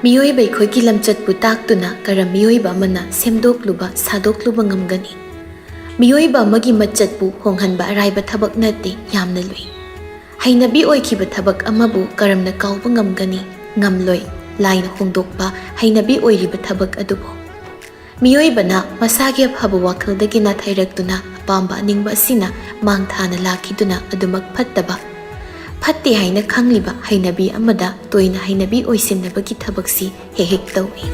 ꯃꯤꯑꯣꯏꯕ ꯑꯩꯈꯣꯏꯒꯤ ꯂꯝꯆꯠꯄꯨ ꯇꯥꯛꯇꯨꯅ ꯀꯔꯝ ꯃꯤꯑꯣꯏꯕ ꯑꯃꯅ ꯁꯦꯝꯗꯣꯛꯂꯨꯕ ꯁꯥꯗꯣꯛꯂꯨꯕ ꯉꯝꯒꯅꯤ? ꯃꯤꯑꯣꯏꯕ ꯑꯃꯒꯤ ꯃꯆꯠꯄꯨ ꯍꯣꯡꯍꯟꯕ ꯑꯔꯥꯏꯕ ꯊꯕꯛ ꯅꯠꯇꯦ, ꯌꯥꯝꯅ ꯂꯨꯏ꯫ ꯍꯩꯅꯕꯤ ꯑꯣꯏꯈꯤꯕ ꯊꯕꯛ ꯑꯃꯕꯨ ꯀꯔꯝꯅ ꯀꯥꯎꯕ ꯉꯝꯒꯅꯤ? ꯉꯝꯂꯣꯏ, ꯂꯥꯏꯅ ꯍꯣꯡꯗꯣꯛꯄ ꯍꯩꯅꯕꯤ ꯑꯣꯏꯔꯤꯕ ꯊꯕꯛ ꯑꯗꯨꯕꯨ꯫ ꯃꯤꯑꯣꯏꯕꯅ ꯃꯁꯥꯒꯤ ꯑꯐꯕ ꯋꯥꯈꯜꯗꯒꯤ ꯅꯥꯊꯩꯔꯛꯇꯨꯅ ꯑꯄꯥꯝꯕ ꯑꯅꯤꯡꯕ ꯑꯁꯤꯅ ꯃꯥꯡ ꯊꯥꯅ ꯂꯥꯛꯈꯤꯗꯨꯅ ꯑꯗꯨꯃꯛ ꯐꯠꯇꯕ, ꯐꯠꯇꯦ ꯍꯥꯏꯅ ꯈꯪꯂꯤꯕ ꯍꯩꯅꯕꯤ ꯑꯃꯗ ꯇꯣꯏꯅ ꯍꯩꯅꯕꯤ ꯑꯣꯏꯁꯤꯟꯅꯕꯒꯤ ꯊꯕꯛꯁꯤ ꯍꯦꯛ ꯍꯦꯛ ꯇꯧꯏ꯫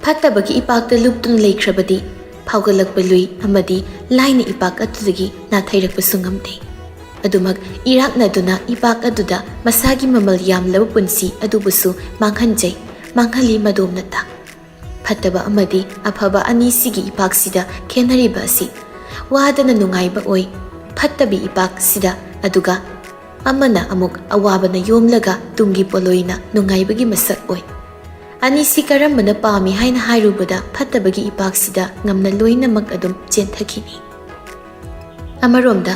ꯐꯠꯇꯕꯒꯤ ꯏꯄꯥꯛꯇ ꯂꯨꯞꯇꯨꯅ ꯂꯩꯈ꯭ꯔꯕꯗꯤ ꯐꯥꯎꯒꯠꯂꯛꯄ ꯂꯨꯏ ꯑꯃꯗꯤ ꯂꯥꯏꯅ ꯏꯄꯥꯛ ꯑꯗꯨꯗꯒꯤ ꯅꯥꯊꯩꯔꯛꯄꯁꯨ ꯉꯝꯗꯦ꯫ ꯑꯗꯨꯃꯛ ꯏꯔꯥꯛꯅꯗꯨꯅ ꯏꯄꯥꯛ ꯑꯗꯨꯗ ꯃꯁꯥꯒꯤ ꯃꯃꯜ ꯌꯥꯝꯂꯕ ꯄꯨꯟꯁꯤ ꯑꯗꯨꯕꯨꯁꯨ ꯃꯥꯡꯍꯟꯖꯩ, ꯃꯥꯡꯍꯜꯂꯤ ꯃꯗꯣꯝꯅꯇ꯫ ꯐꯠꯇꯕ ꯑꯃꯗꯤ ꯑꯐꯕ ꯑꯅꯤꯁꯤꯒꯤ ꯏꯄꯥꯛꯁꯤꯗ ꯈꯦꯟꯅꯔꯤꯕ ꯑꯁꯤ ꯋꯥꯗꯅ ꯅꯨꯡꯉꯥꯏꯕ ꯑꯣꯏ ꯐꯠꯇꯕꯤ ꯏꯄꯥꯛꯁꯤꯗ, ꯑꯗꯨꯒ ꯑꯃꯅ ꯑꯃꯨꯛ ꯑꯋꯥꯕꯅ ꯌꯣꯝꯂꯒ ꯇꯨꯡꯒꯤ ꯄꯣꯠꯂꯣꯏꯅ ꯅꯨꯡꯉꯥꯏꯕꯒꯤ ꯃꯁꯛ ꯑꯣꯏ꯫ ꯑꯅꯤꯁꯤ ꯀꯔꯝꯕꯅ ꯄꯥꯝꯃꯤ ꯍꯥꯏꯅ ꯍꯥꯏꯔꯨꯕꯗ ꯐꯠꯇꯕꯒꯤ ꯏꯄꯥꯛꯁꯤꯗ ꯉꯝꯅ ꯂꯣꯏꯅꯃꯛ ꯑꯗꯨꯝ ꯆꯦꯟꯊꯈꯤꯅꯤ꯫ ꯑꯃꯔꯣꯝꯗ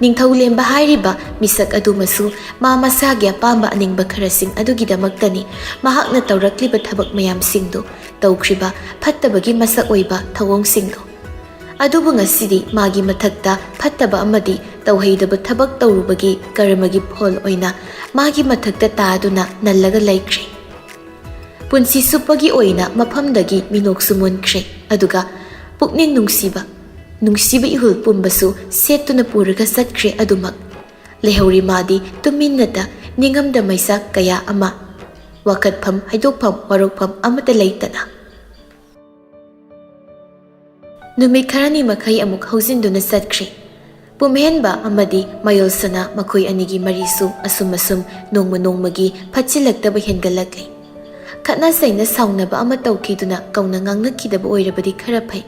ꯅꯤꯡꯊꯧꯂꯦꯝꯕ ꯍꯥꯏꯔꯤꯕ ꯃꯤꯁꯛ ꯑꯗꯨꯃꯁꯨ ꯃꯥ ꯃꯁꯥꯒꯤ ꯑꯄꯥꯝꯕ ꯑꯅꯤꯡꯕ ꯈꯔꯁꯤꯡ ꯑꯗꯨꯒꯤꯗꯃꯛꯇꯅꯤ ꯃꯍꯥꯛꯅ ꯇꯧꯔꯛꯂꯤꯕ ꯊꯕꯛ ꯃꯌꯥꯝꯁꯤꯡꯗꯨ, ꯇꯧꯈ꯭ꯔꯤꯕ ꯐꯠꯇꯕꯒꯤ ꯃꯁꯛ ꯑꯣꯏꯕ ꯊꯧꯑꯣꯡꯁꯤꯡꯗꯨ꯫ ꯑꯗꯨꯕꯨ ꯉꯁꯤꯗꯤ ꯃꯥꯒꯤ ꯃꯊꯛꯇ ꯐꯠꯇꯕ ꯑꯃꯗꯤ ꯇꯧꯍꯩꯗꯕ ꯊꯕꯛ ꯇꯧꯔꯨꯕꯒꯤ ꯀꯔꯃꯒꯤ ꯐꯣꯜ ꯑꯣꯏꯅ ꯃꯥꯒꯤ ꯃꯊꯛꯇ ꯇꯥꯗꯨꯅ ꯅꯜꯂꯒ ꯂꯩꯈ꯭ꯔꯦ꯫ ꯄꯨꯟꯁꯤ ꯆꯨꯞꯄꯒꯤ ꯑꯣꯏꯅ ꯃꯐꯝꯗꯒꯤ ꯃꯤꯅꯣꯛꯁꯨ ꯃꯨꯟꯈ꯭ꯔꯦ, ꯑꯗꯨꯒ ꯄꯨꯛꯅꯤꯡ ꯅꯨꯡꯁꯤꯕ ꯏꯍꯨꯜ ꯄꯨꯝꯕꯁꯨ ꯁꯦꯠꯇꯨꯅ ꯄꯨꯔꯒ ꯆꯠꯈ꯭ꯔꯦ꯫ ꯑꯗꯨꯃꯛ ꯂꯩꯍꯧꯔꯤ ꯃꯥꯗꯤ ꯇꯨꯃꯤꯟꯅꯇ ꯅꯤꯡꯉꯝꯗ ꯃꯩꯁꯥꯛ ꯀꯌꯥ ꯑꯃ, ꯋꯥꯀꯠꯐꯝ ꯍꯥꯏꯗꯣꯛꯐꯝ ꯋꯥꯔꯧꯐꯝ ꯑꯃꯠꯇ ꯂꯩꯇꯅ꯫ ꯅꯨꯃꯤꯠ ꯈꯔꯅꯤ ꯃꯈꯩ ꯑꯃꯨꯛ ꯍꯧꯖꯤꯟꯗꯨꯅ ꯆꯠꯈ꯭ꯔꯦ꯫ ꯄꯨꯝꯍꯦꯟꯕ ꯑꯃꯗꯤ ꯃꯌꯣꯜꯁꯅꯥ ꯃꯈꯣꯏ ꯑꯅꯤꯒꯤ ꯃꯔꯤꯁꯨ ꯑꯁꯨꯝ ꯅꯣꯡꯃ ꯅꯣꯡꯃꯒꯤ ꯐꯠꯆꯤꯜꯂꯛꯇꯕ ꯍꯦꯟꯒꯠꯂꯛꯂꯤ꯫ ꯈꯠꯅ ꯆꯩꯅ ꯁꯥꯎꯅꯕ ꯑꯃ ꯇꯧꯈꯤꯗꯨꯅ ꯀꯧꯅ ꯉꯥꯡꯅꯈꯤꯗꯕ ꯑꯣꯏꯔꯕꯗꯤ ꯈꯔ ꯐꯩ꯫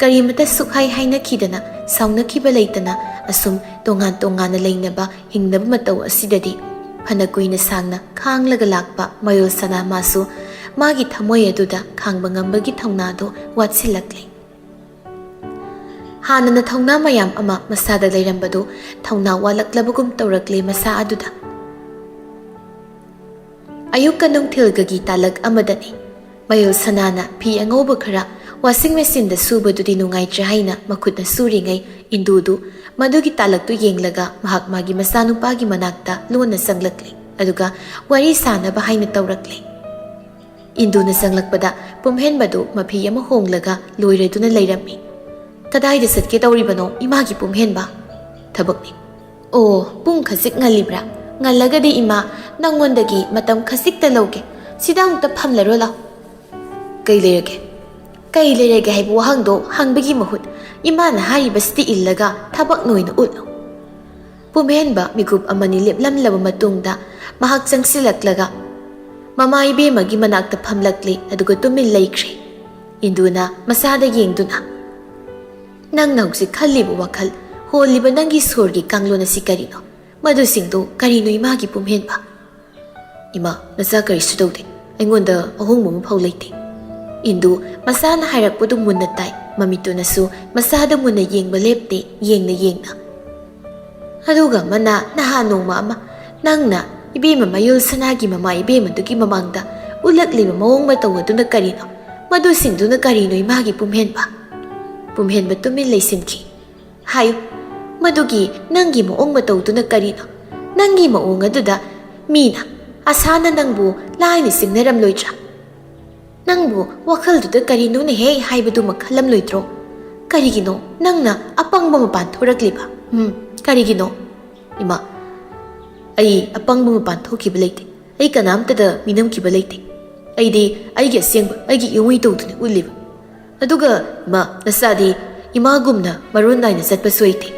ꯀꯔꯤꯃꯇ ꯁꯨꯛꯍꯥꯏ ꯍꯥꯏꯅꯈꯤꯗꯅ ꯁꯥꯎꯅꯈꯤꯕ ꯂꯩꯇꯅ ꯑꯁꯨꯝ ꯇꯣꯉꯥꯟ ꯇꯣꯉꯥꯟꯅ ꯂꯩꯅꯕ ꯍꯤꯡꯅꯕ ꯃꯇꯧ ꯑꯁꯤꯗꯗꯤ ꯐꯅ ꯀꯨꯏꯅ ꯁꯥꯡꯅ ꯈꯥꯡꯂꯒ ꯂꯥꯛꯄ ꯃꯌꯣꯜꯁꯅꯥ ꯃꯥꯁꯨ ꯃꯥꯒꯤ ꯊꯃꯣꯏ ꯑꯗꯨꯗ ꯈꯥꯡꯕ ꯉꯝꯕꯒꯤ ꯊꯧꯅꯥꯗꯣ ꯋꯥꯠꯁꯤꯜꯂꯛꯂꯤ꯫ ꯍꯥꯟꯅꯅ ꯊꯧꯅꯥ ꯃꯌꯥꯝ ꯑꯃ ꯃꯁꯥꯗ ꯂꯩꯔꯝꯕꯗꯨ ꯊꯧꯅꯥ ꯋꯥꯠꯂꯛꯂꯕꯒꯨꯝ ꯇꯧꯔꯛꯂꯦ ꯃꯁꯥ ꯑꯗꯨꯗ꯫ ꯑꯌꯨꯛꯀ ꯅꯨꯡꯊꯤꯜꯒꯒꯤ ꯇꯥꯂꯛ ꯑꯃꯗꯅꯤ ꯃꯌꯣꯜꯁꯅꯥꯅ ꯐꯤ ꯑꯉꯧꯕ ꯈꯔ ꯋꯥꯁꯤꯡ ꯃꯦꯆꯤꯟꯗ ꯁꯨꯕꯗꯨꯗꯤ ꯅꯨꯡꯉꯥꯏꯇ꯭ꯔꯦ ꯍꯥꯏꯅ ꯃꯈꯨꯠꯅ ꯁꯨꯔꯤꯉꯩ ꯏꯟꯗꯨꯗꯨ ꯃꯗꯨꯒꯤ ꯇꯥꯂꯛꯇꯨ ꯌꯦꯡꯂꯒ ꯃꯥꯒꯤ ꯃꯆꯥꯅꯨꯄꯥꯒꯤ ꯃꯅꯥꯛꯇ ꯂꯣꯟꯅ ꯆꯪꯂꯛꯂꯤ, ꯑꯗꯨꯒ ꯋꯥꯔꯤ ꯁꯥꯅꯕ ꯍꯥꯏꯅ ꯇꯧꯔꯛꯂꯤ꯫ ꯏꯟꯗꯨꯅ ꯆꯪꯂꯛꯄꯗ ꯄꯨꯝꯍꯦꯟꯕꯗꯨ ꯃꯐꯤ ꯑꯃ ꯍꯣꯡꯂꯒ ꯂꯣꯏꯔꯗꯨꯅ ꯂꯩꯔꯝꯃꯤ꯫ "ꯀꯗꯥꯏꯗ ꯆꯠꯀꯦ ꯇꯧꯔꯤꯕꯅꯣ ꯏꯃꯥꯒꯤ ꯄꯨꯝꯍꯦꯟꯕ?" "ꯊꯕꯛꯅꯤ." "ꯑꯣ, ꯄꯨꯡ ꯈꯖꯤꯛ ꯉꯜꯂꯤꯕ꯭ꯔꯥ? ꯉꯜꯂꯒꯗꯤ ꯏꯃꯥ ꯅꯪꯉꯣꯟꯗꯒꯤ ꯃꯇꯝ ꯈꯖꯤꯛꯇ ꯂꯧꯒꯦ꯫ ꯁꯤꯗ ꯑꯃꯨꯛꯇ ꯐꯝꯂꯔꯣ ꯂꯥꯎ." "ꯀꯩ ꯂꯩꯔꯒꯦ?" "ꯀꯩ ꯂꯩꯔꯒꯦ ꯍꯥꯏꯕ ꯋꯥꯍꯪꯗꯣ ꯍꯪꯕꯒꯤ ꯃꯍꯨꯠ ꯏꯃꯥꯅ ꯍꯥꯏꯔꯤꯕꯁꯤꯗ ꯏꯜꯂꯒ ꯊꯕꯛ ꯅꯣꯏꯅ ꯎꯠꯂꯨ." ꯄꯨꯝꯍꯦꯟꯕ ꯃꯤꯀꯨꯞ ꯑꯃꯅꯤ ꯂꯦꯞꯂꯝꯂꯕ ꯃꯇꯨꯡꯗ ꯃꯍꯥꯛ ꯆꯪꯁꯤꯜꯂꯛꯂꯒ ꯃꯃꯥ ꯏꯕꯦꯝꯃꯒꯤ ꯃꯅꯥꯛꯇ ꯐꯝꯂꯛꯂꯤ, ꯑꯗꯨꯒ ꯇꯨꯃꯤꯟ ꯂꯩꯈ꯭ꯔꯦ꯫ ꯏꯟꯗꯨꯅ ꯃꯆꯥꯗ ꯌꯦꯡꯗꯨꯅ, "ꯅꯪꯅ ꯍꯧꯖꯤꯛ ꯈꯜꯂꯤꯕ ꯋꯥꯈꯜ, ꯍꯣꯜꯂꯤꯕ ꯅꯪꯒꯤ ꯁꯣꯔꯒꯤ ꯀꯥꯡꯂꯣꯟ ꯑꯁꯤ ꯀꯔꯤꯅꯣ? ꯃꯗꯨꯁꯤꯡꯗꯨ ꯀꯔꯤꯅꯣ ꯏꯃꯥꯒꯤ ꯄꯨꯝꯍꯦꯟꯕ?" "ꯏꯃꯥ, ꯅꯆꯥ ꯀꯔꯤꯁꯨ ꯇꯧꯗꯦ. ꯑꯩꯉꯣꯟꯗ ꯑꯍꯣꯡꯕ ꯑꯃꯐꯥꯎ ꯂꯩꯇꯦ." ꯏꯟꯗꯨ ꯃꯆꯥꯅ ꯍꯥꯏꯔꯛꯄꯗꯨ ꯃꯨꯟꯅ ꯇꯥꯏ, ꯃꯃꯤꯠꯇꯨꯅꯁꯨ ꯃꯆꯥꯗ ꯃꯨꯟꯅ ꯌꯦꯡꯕ ꯂꯦꯞꯇꯦ, ꯌꯦꯡꯅ. "ꯑꯗꯨꯒ ꯑꯃꯅ ꯅꯍꯥꯟ ꯅꯣꯡꯃ ꯑꯃ ꯅꯪꯅ ꯏꯕꯦꯝꯃ ꯃꯌꯣꯜꯁꯅꯥꯒꯤ ꯃꯃꯥ ꯏꯕꯦꯝꯃꯗꯨꯒꯤ ꯃꯃꯥꯡꯗ ꯎꯠꯂꯛꯂꯤꯕ ꯃꯑꯣꯡ ꯃꯇꯧ ꯑꯗꯨꯅ ꯀꯔꯤꯅꯣ? ꯃꯗꯨꯁꯤꯡꯗꯨꯅ ꯀꯔꯤꯅꯣ ꯏꯃꯥꯒꯤ ꯄꯨꯝꯍꯦꯟꯕ?" ꯄꯨꯝꯍꯦꯟꯕ ꯇꯨꯃꯤꯟ ꯂꯩꯁꯤꯟꯈꯤ꯫ "ꯍꯥꯏꯌꯨ, ꯃꯗꯨꯒꯤ ꯅꯪꯒꯤ ꯃꯑꯣꯡ ꯃꯇꯧꯗꯨꯅ ꯀꯔꯤꯅꯣ? ꯅꯪꯒꯤ ꯃꯑꯣꯡ ꯑꯗꯨꯗ ꯃꯤꯅ, ꯑꯁꯥꯅ ꯅꯪꯕꯨ ꯂꯥꯏꯅ ꯆꯤꯡꯅꯔꯝꯂꯣꯏꯗ꯭ꯔꯥ? ꯅꯪꯕꯨ ꯋꯥꯈꯜꯗꯨꯗ ꯀꯔꯤꯅꯣꯅꯦꯍꯦ ꯍꯥꯏꯕꯗꯨꯃ ꯈꯜꯂꯝꯂꯣꯏꯗ꯭ꯔꯣ? ꯀꯔꯤꯒꯤꯅꯣ ꯅꯪꯅ ꯑꯄꯪꯕ ꯃꯄꯥꯟ ꯊꯣꯔꯛꯂꯤꯕ? ꯀꯔꯤꯒꯤꯅꯣ?" "ꯏꯃꯥ, ꯑꯩ ꯑꯄꯪꯕ ꯃꯄꯥꯟ ꯊꯣꯛꯈꯤꯕ ꯂꯩꯇꯦ. ꯑꯩ ꯀꯅꯥꯝꯇꯗ ꯃꯤꯅꯝꯈꯤꯕ ꯂꯩꯇꯦ. ꯑꯩꯗꯤ ꯑꯩꯒꯤ ꯑꯁꯦꯡꯕ ꯑꯩꯒꯤ ꯏꯋꯨꯏ ꯇꯧꯗꯨꯅ ꯎꯠꯂꯤꯕ. ꯑꯗꯨꯒ ꯏꯃꯥ, ꯅꯆꯥꯗꯤ ꯏꯃꯥꯒꯨꯝꯅ ꯃꯔꯣꯜ ꯅꯥꯏꯅ ꯆꯠꯄꯁꯨ ꯍꯩꯇꯦ."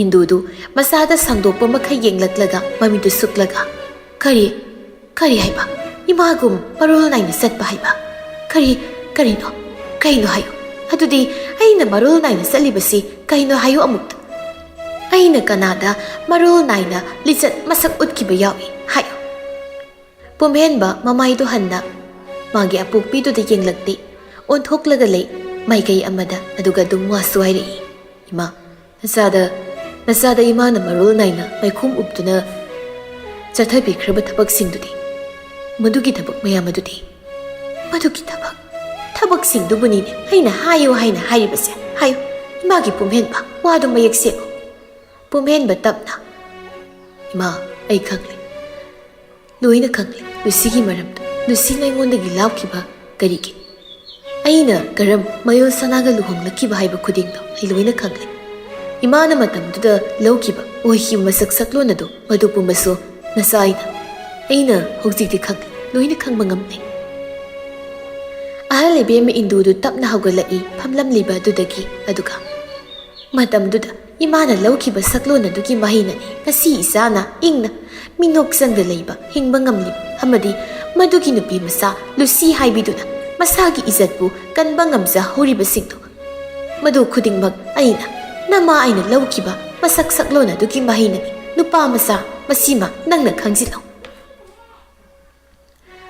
ꯏꯟꯗꯨꯗꯨ ꯃꯆꯥꯗ ꯁꯥꯡꯗꯣꯛꯄ ꯃꯈꯩ ꯌꯦꯡꯂꯛꯂꯒ ꯃꯃꯤꯠꯇꯨ ꯁꯨꯛꯂꯒ, ꯀꯔꯤ ꯍꯥꯏꯕ? ꯏꯃꯥꯒꯨꯝ ꯃꯔꯣꯜ ナイナ ꯆꯠꯄ ꯍꯥꯏꯕ? ꯀꯩꯅꯣ ꯍꯥꯏꯌꯨ. ꯑꯗꯨꯗꯤ ꯑꯩꯅ ꯃꯔꯣꯜ 나이나 ꯆꯠꯂꯤꯕꯁꯤ ꯀꯩꯅꯣ ꯍꯥꯏꯌꯨ ꯑꯃꯨꯛꯇ. ꯑꯩꯅ ꯀꯅꯥꯗ ꯃꯔꯣꯜ 나이나 ꯂꯤꯆꯠ ꯃꯁꯛ ꯎꯠꯈꯤꯕ ꯌꯥꯎꯏ ꯍꯥꯏꯌꯨ." ꯄꯨꯝꯍꯦꯟꯕ ꯃꯃꯥꯏꯗꯨ ꯍꯟꯅ ꯃꯥꯒꯤ ꯑꯄꯣꯛꯄꯤꯗꯨꯗ ꯌꯦꯡꯂꯛꯇꯦ, ꯑꯣꯟꯊꯣꯛꯂꯒ ꯂꯩ ꯃꯥꯏꯀꯩ ꯑꯃꯗ, ꯑꯗꯨꯒ ꯑꯗꯨꯝ ꯋꯥꯁꯨ ꯍꯥꯏꯔꯛꯏ. "ꯏꯃꯥ, ꯅꯆꯥꯗ ꯏꯃꯥꯅ ꯃꯔꯣꯜ 나이나 ꯃꯩꯈꯨꯝ ꯎꯞꯇꯨꯅ ꯆꯠꯊꯕꯤꯈ꯭ꯔꯕ ꯊꯕꯛꯁꯤꯡꯗꯨꯗꯤ ꯃꯗꯨꯒꯤ ꯊꯕꯛ ꯃꯌꯥꯝ ꯑꯗꯨꯗꯤ ꯃꯗꯨꯒꯤ ꯊꯕꯛꯁꯤꯡꯗꯨꯕꯨꯅꯤꯅꯦ ꯑꯩꯅ ꯍꯥꯏꯌꯨ ꯍꯥꯏꯅ ꯍꯥꯏꯔꯤꯕꯁꯦ ꯍꯥꯏꯌꯨ ꯏꯃꯥꯒꯤ ꯄꯨꯝꯍꯦꯟꯕ ꯋꯥꯗꯨ ꯃꯌꯦꯛ ꯁꯦꯡꯉꯨ ꯄꯨꯝꯍꯦꯟꯕ ꯇꯞꯅ ꯏꯃꯥ ꯑꯩ ꯈꯪꯂꯦ ꯂꯣꯏꯅ ꯈꯪꯂꯦ ꯂꯨꯁꯤꯒꯤ ꯃꯔꯝꯗ ꯂꯨꯁꯤꯅ ꯑꯩꯉꯣꯟꯗꯒꯤ ꯂꯥꯞꯈꯤꯕ ꯀꯔꯤꯒꯤ ꯑꯩꯅ ꯀꯔꯝ ꯃꯌꯣꯜ ꯁꯅꯥꯒ ꯂꯨꯍꯣꯡꯂꯛꯈꯤꯕ ꯍꯥꯏꯕ ꯈꯨꯗꯤꯡꯗꯣ ꯑꯩ ꯂꯣꯏꯅ ꯈꯪꯂꯦ ꯏꯃꯥꯅ ꯃꯇꯝꯗꯨꯗ ꯂꯧꯈꯤꯕ ꯑꯣꯏꯈꯤꯕ ꯃꯁꯛ ꯁꯛꯂꯣꯟ ꯑꯗꯨ ꯃꯗꯨ ꯄꯨꯝꯕꯁꯨ ꯅꯆꯥ ꯑꯩꯅ ꯍꯧꯖꯤꯛꯇꯤ ꯈꯪꯂꯦ ꯂꯣꯏꯅ ꯈꯪꯕ ꯉꯝꯂꯦ ꯑꯍꯜ ꯏꯕꯦꯝꯃ ꯏꯟꯗꯨꯗꯨ ꯇꯞꯅ ꯍꯧꯒꯠꯂꯛꯏ ꯐꯝꯂꯝꯂꯤꯕ ꯑꯗꯨꯗꯒꯤ ꯑꯗꯨꯒ ꯃꯇꯝꯗꯨꯗ ꯏꯃꯥꯅ ꯂꯧꯈꯤꯕ ꯁꯛꯂꯣꯟ ꯑꯗꯨꯒꯤ ꯃꯍꯩꯅꯅꯤ ꯉꯁꯤ ꯏꯆꯥꯅ ꯏꯪꯅ ꯃꯤꯅꯣꯛꯆꯪꯗ ꯂꯩꯕ ꯍꯤꯡꯕ ꯉꯝꯂꯤꯕ ꯑꯃꯗꯤ ꯃꯗꯨꯒꯤ ꯅꯨꯄꯤ ꯃꯆꯥ ꯂꯨꯁꯤ ꯍꯥꯏꯕꯤꯗꯨꯅ ꯃꯁꯥꯒꯤ ꯏꯖꯠꯄꯨ ꯀꯟꯕ ꯉꯝꯖꯍꯧꯔꯤꯕꯁꯤꯡꯗꯨ ꯃꯗꯨ ꯈꯨꯗꯤꯡꯃꯛ ꯑꯩꯅ ꯅꯃꯥ ꯑꯩꯅ ꯂꯧꯈꯤꯕ ꯃꯁꯛ ꯁꯛꯂꯣꯟ ꯑꯗꯨꯒꯤ ꯃꯍꯩꯅꯅꯤ ꯅꯨꯄꯥ ꯃꯆꯥ ꯃꯁꯤꯃ ꯅꯪꯅ ꯈꯪꯖꯤꯜꯂꯣ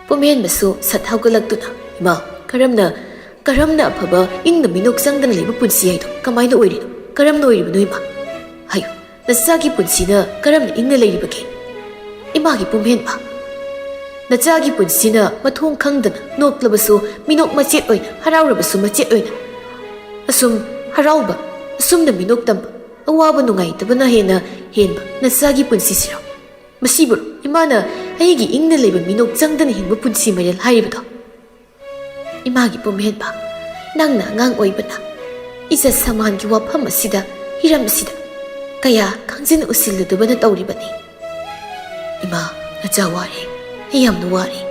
ꯄꯨꯝꯍꯦꯟꯕꯁꯨ ꯁꯠ ꯍꯧꯒꯠꯂꯛꯇꯨꯅ ꯏꯃꯥ ꯀꯔꯝꯅ ꯑꯐꯕ ꯏꯪꯅ ꯃꯤꯅꯣꯛ ꯆꯪꯗꯅ ꯂꯩꯕ ꯄꯨꯟꯁꯤ ꯍꯥꯏꯗꯣ ꯀꯃꯥꯏꯅ ꯑꯣꯏꯔꯤꯅꯣ ꯀꯔꯝꯅ ꯑꯣꯏꯔꯤꯕꯅꯣ ꯏꯃꯥ ꯍꯥꯏꯌꯨ ꯅꯆꯥꯒꯤ ꯄꯨꯟꯁꯤꯅ ꯀꯔꯝꯅ ꯏꯪꯅ ꯂꯩꯔꯤꯕꯒꯦ ꯏꯃꯥꯒꯤ ꯄꯨꯝꯍꯦꯟꯕ ꯅꯆꯥꯒꯤ ꯄꯨꯟꯁꯤꯅ ꯃꯊꯣꯡ ꯈꯪꯗꯅ ꯅꯣꯛꯂꯕꯁꯨ ꯃꯤꯅꯣꯛ ꯃꯆꯦꯠ ꯑꯣꯏꯅ ꯍꯔꯥꯎꯔꯕꯁꯨ ꯃꯆꯦꯠ ꯑꯣꯏꯅ ꯑꯁꯨꯝ ꯍꯔꯥꯎꯕ ꯑꯁꯨꯝꯅ ꯃꯤꯅꯣꯛ ꯇꯝꯕ ꯑꯋꯥꯕ ꯅꯨꯡꯉꯥꯏꯇꯕꯅ ꯍꯦꯟꯕ ꯅꯆꯥꯒꯤ ꯄꯨꯟꯁꯤꯁꯤꯔꯣ ꯃꯁꯤꯕꯨ ꯏꯃꯥꯅ ꯑꯩꯒꯤ ꯏꯪꯅ ꯂꯩꯕ ꯃꯤꯅꯣꯛ ꯆꯪꯗꯅ ꯍꯤꯡꯕ ꯄꯨꯟꯁꯤ ꯃꯔꯦꯜ ꯍꯥꯏꯔꯤꯕꯗꯣ 이마기 봄해봐 낭나 ꯉꯥꯡꯑꯣꯏꯕꯅ 이자 사만기 와ꯐꯝ ꯑꯁꯤꯗ ꯍꯤꯔꯝ ꯑꯁꯤꯗ ꯀꯌꯥ ꯈꯪꯖꯤꯟ ꯎꯁꯤꯜꯂꯨꯗꯕꯅ ꯇꯧꯔꯤꯕꯅꯤ 이마 ꯅꯆꯥ ꯋꯥꯔꯦ ꯑꯩ ꯌꯥꯝꯅ ꯋꯥꯔꯦ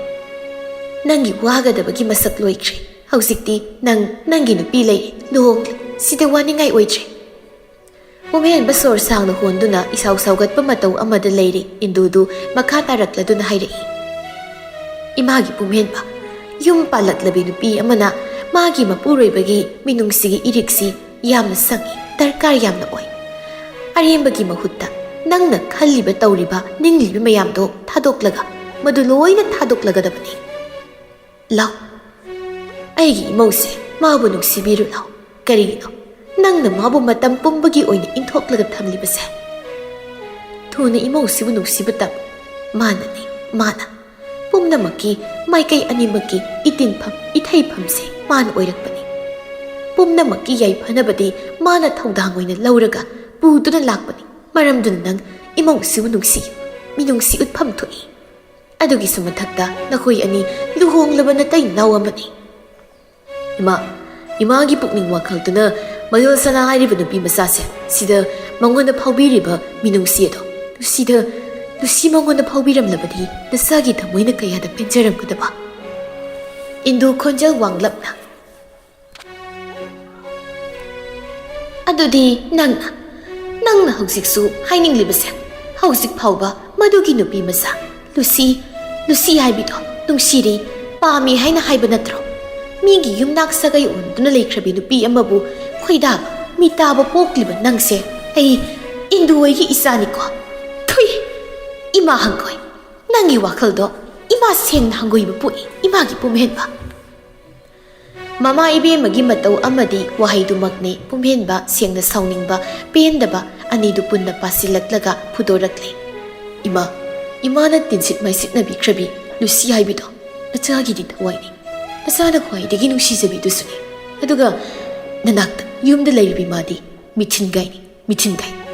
ꯅꯪꯒꯤ ꯋꯥꯒꯗꯕꯒꯤ ꯃꯁꯛ ꯂꯣꯏꯈ꯭ꯔꯦ ꯍꯧꯖꯤꯛꯇꯤ ꯅꯪꯒꯤ ꯅꯨꯄꯤ ꯂꯩꯔꯦ ꯂꯨꯍꯣꯡꯂꯦ ꯁꯤꯗ ꯋꯥꯅꯤꯡꯉꯥꯏ ꯑꯣꯏꯗ꯭ꯔꯦ ꯄꯨꯝꯍꯦꯟꯕ ꯁꯣꯔ ꯁꯥꯡꯅ ꯍꯣꯟꯗꯨꯅ ꯏꯁꯥꯎ ꯁꯥꯎꯒꯠꯄ ꯃꯇꯧ ꯑꯃꯗ ꯂꯩꯔꯤ ꯏꯟꯗꯨꯗꯨ ꯃꯈꯥ ꯇꯥꯔꯛꯂꯗꯨꯅ ꯍꯥꯏꯔꯛꯏ 이마기 ꯄꯨꯝꯍꯦꯟꯕ ꯌꯨꯝ ꯄꯥꯜꯂꯛꯂꯕꯤ ꯅꯨꯄꯤ ꯑꯃꯅ ꯃꯥꯒꯤ ꯃꯄꯨꯔꯣꯏꯕꯒꯤ ꯃꯤꯅꯨꯡꯁꯤꯒꯤ ꯏꯔꯤꯛꯁꯤ ꯌꯥꯝꯅ ꯁꯪꯏ ꯗꯔꯀꯥꯔ ꯌꯥꯝꯅ ꯑꯣꯏ ꯑꯔꯦꯝꯕꯒꯤ ꯃꯍꯨꯠꯇ ꯅꯪꯅ ꯈꯜꯂꯤꯕ ꯇꯧꯔꯤꯕ ꯅꯤꯡꯂꯤꯕ ꯃꯌꯥꯝꯗꯣ ꯊꯥꯗꯣꯛꯂꯒ ꯃꯗꯨ ꯂꯣꯏꯅ ꯊꯥꯗꯣꯛꯂꯒꯗꯕꯅꯤ ꯂꯥꯎ ꯑꯩꯒꯤ ꯏꯃꯧꯁꯦ ꯃꯥꯕꯨ ꯅꯨꯡꯁꯤꯕꯤꯔꯨ ꯂꯥꯎ ꯀꯔꯤꯒꯤꯅꯣ ꯅꯪꯅ ꯃꯥꯕꯨ ꯃꯇꯝ ꯄꯨꯝꯕꯒꯤ ꯑꯣꯏꯅ ꯏꯟꯊꯣꯛꯂꯒ ꯊꯝꯂꯤꯕꯁꯦ ꯊꯨꯅ ꯏꯃꯧꯁꯤꯕꯨ ꯅꯨꯡꯁꯤꯕ ꯇꯝ ꯃꯥꯅ ꯄꯨꯝꯅꯃꯛꯀꯤ ꯃꯥꯏꯀꯩ ꯑꯅꯤꯃꯛꯀꯤ ꯏꯇꯤꯟꯐꯝ ꯏꯊꯩꯐꯝꯁꯦ ꯃꯥꯅ ꯑꯣꯏꯔꯛꯄꯅꯤ ꯄꯨꯝꯅꯃꯛꯀꯤ ꯌꯥꯏꯐꯅꯕꯗꯤ ꯃꯥꯅ ꯊꯧꯗꯥꯡ ꯑꯣꯏꯅ ꯂꯧꯔꯒ ꯄꯨꯗꯨꯅ ꯂꯥꯛꯄꯅꯤ ꯃꯔꯝꯗꯨꯅ ꯅꯪ ꯏꯃꯧꯁꯤꯕꯨ ꯃꯤꯅꯨꯡꯁꯤ ꯎꯠꯐꯝ ꯊꯣꯛꯏ ꯑꯗꯨꯒꯤꯁꯨ ꯃꯊꯛꯇ ꯅꯈꯣꯏ ꯑꯅꯤ ꯂꯨꯍꯣꯡꯂꯕ ꯅꯇꯩ ꯅꯥꯎ ꯑꯃꯅꯤ 이마기 ꯄꯨꯛꯅꯤꯡ ꯋꯥꯈꯜꯗꯨꯅ ꯃꯌꯣꯜ ꯁꯅꯥ ꯍꯥꯏꯔꯤꯕ ꯅꯨꯄꯤ ꯃꯆꯥꯁꯦ ꯁꯤꯗ ꯃꯉꯣꯟꯗ ꯐꯥꯎꯕꯤꯔꯤꯕ ꯃꯤꯅꯨꯡꯁꯤ ꯑꯗꯣ ꯂꯨꯁꯤ ꯃꯉꯣꯟꯗ ꯐꯥꯎꯕꯤꯔꯝꯂꯕꯗꯤ ꯅꯆꯥꯒꯤ ꯊꯃꯣꯏꯅ ꯀꯌꯥꯗ ꯄꯦꯟꯖꯔꯝꯒꯗꯕ ꯏꯟꯗꯨ ꯈꯣꯟꯖꯦꯜ ꯋꯥꯡꯂꯞꯅ ꯑꯗꯨꯗꯤ ꯅꯪꯅ ꯍꯧꯖꯤꯛꯁꯨ ꯍꯥꯏꯅꯤꯡꯂꯤꯕꯁꯦ ꯍꯧꯖꯤꯛ ꯐꯥꯎꯕ ꯃꯗꯨꯒꯤ ꯅꯨꯄꯤ ꯃꯆꯥ ꯂꯨꯁꯤ ꯍꯥꯏꯕꯤꯗꯣ ꯅꯨꯡꯁꯤꯔꯤ ꯄꯥꯝꯃꯤ ꯍꯥꯏꯅ ꯍꯥꯏꯕ ꯅꯠꯇ꯭ꯔꯣ ꯃꯤꯒꯤ ꯌꯨꯝꯅꯥꯛ ꯁꯥꯒꯩ ꯑꯣꯟꯗꯨꯅ ꯂꯩꯈ꯭ꯔꯕꯤ ꯅꯨꯄꯤ ꯑꯃꯕꯨ ꯈꯣꯏꯗꯥꯕ ꯃꯤꯇꯥꯕ ꯄꯣꯛꯂꯤꯕ ꯅꯪꯁꯦ ꯑꯩ ꯏꯟꯗꯨꯍꯣꯏꯒꯤ ꯏꯆꯥꯅꯤꯀꯣ ꯊꯨꯏ 이마 ꯍꯪꯒꯣꯏ ꯅꯪꯒꯤ ꯋꯥꯈꯜꯗꯣ 이마 ꯁꯦꯡꯅ ꯍꯪꯒꯣꯏꯕ ꯄꯣꯛꯏ 이마ꯒꯤ ꯄꯨꯝꯍꯦꯟꯕ ꯃꯃꯥ ꯏꯕꯦꯝꯃꯒꯤ ꯃꯇꯧ ꯑꯃꯗꯤ ꯋꯥꯍꯩꯗꯨꯃꯛꯅꯤ ꯄꯨꯝꯍꯦꯟꯕ ꯁꯦꯡꯅ ꯁꯥꯎꯅꯤꯡꯕ ꯄꯦꯟꯗꯕ ꯑꯅꯤꯗꯨ ꯄꯨꯟꯅ ꯄꯥꯁꯤꯜꯂꯛꯂꯒ ꯐꯨꯗꯣꯔꯛꯂꯦ 이마ꯅ ꯇꯤꯟꯁꯤꯠ ꯃꯥꯏꯁꯤꯠꯅꯕꯤꯈ꯭ꯔꯕꯤ ꯂꯨꯁꯤ ꯍꯥꯏꯕꯤꯗꯣ ꯅꯆꯥꯒꯤꯗꯤ ꯊꯋꯥꯏꯅꯤ ꯅꯆꯥꯅ ꯈ꯭ꯋꯥꯏꯗꯒꯤ ꯅꯨꯡꯁꯤꯖꯕꯤꯗꯨꯁꯨꯅꯤ ꯑꯗꯨꯒ ꯅꯅꯥꯛꯇ ꯌꯨꯝꯗ ꯂꯩꯔꯤꯕꯤ ꯃꯥꯗꯤ ꯃꯤꯊꯤꯟꯒꯥꯏ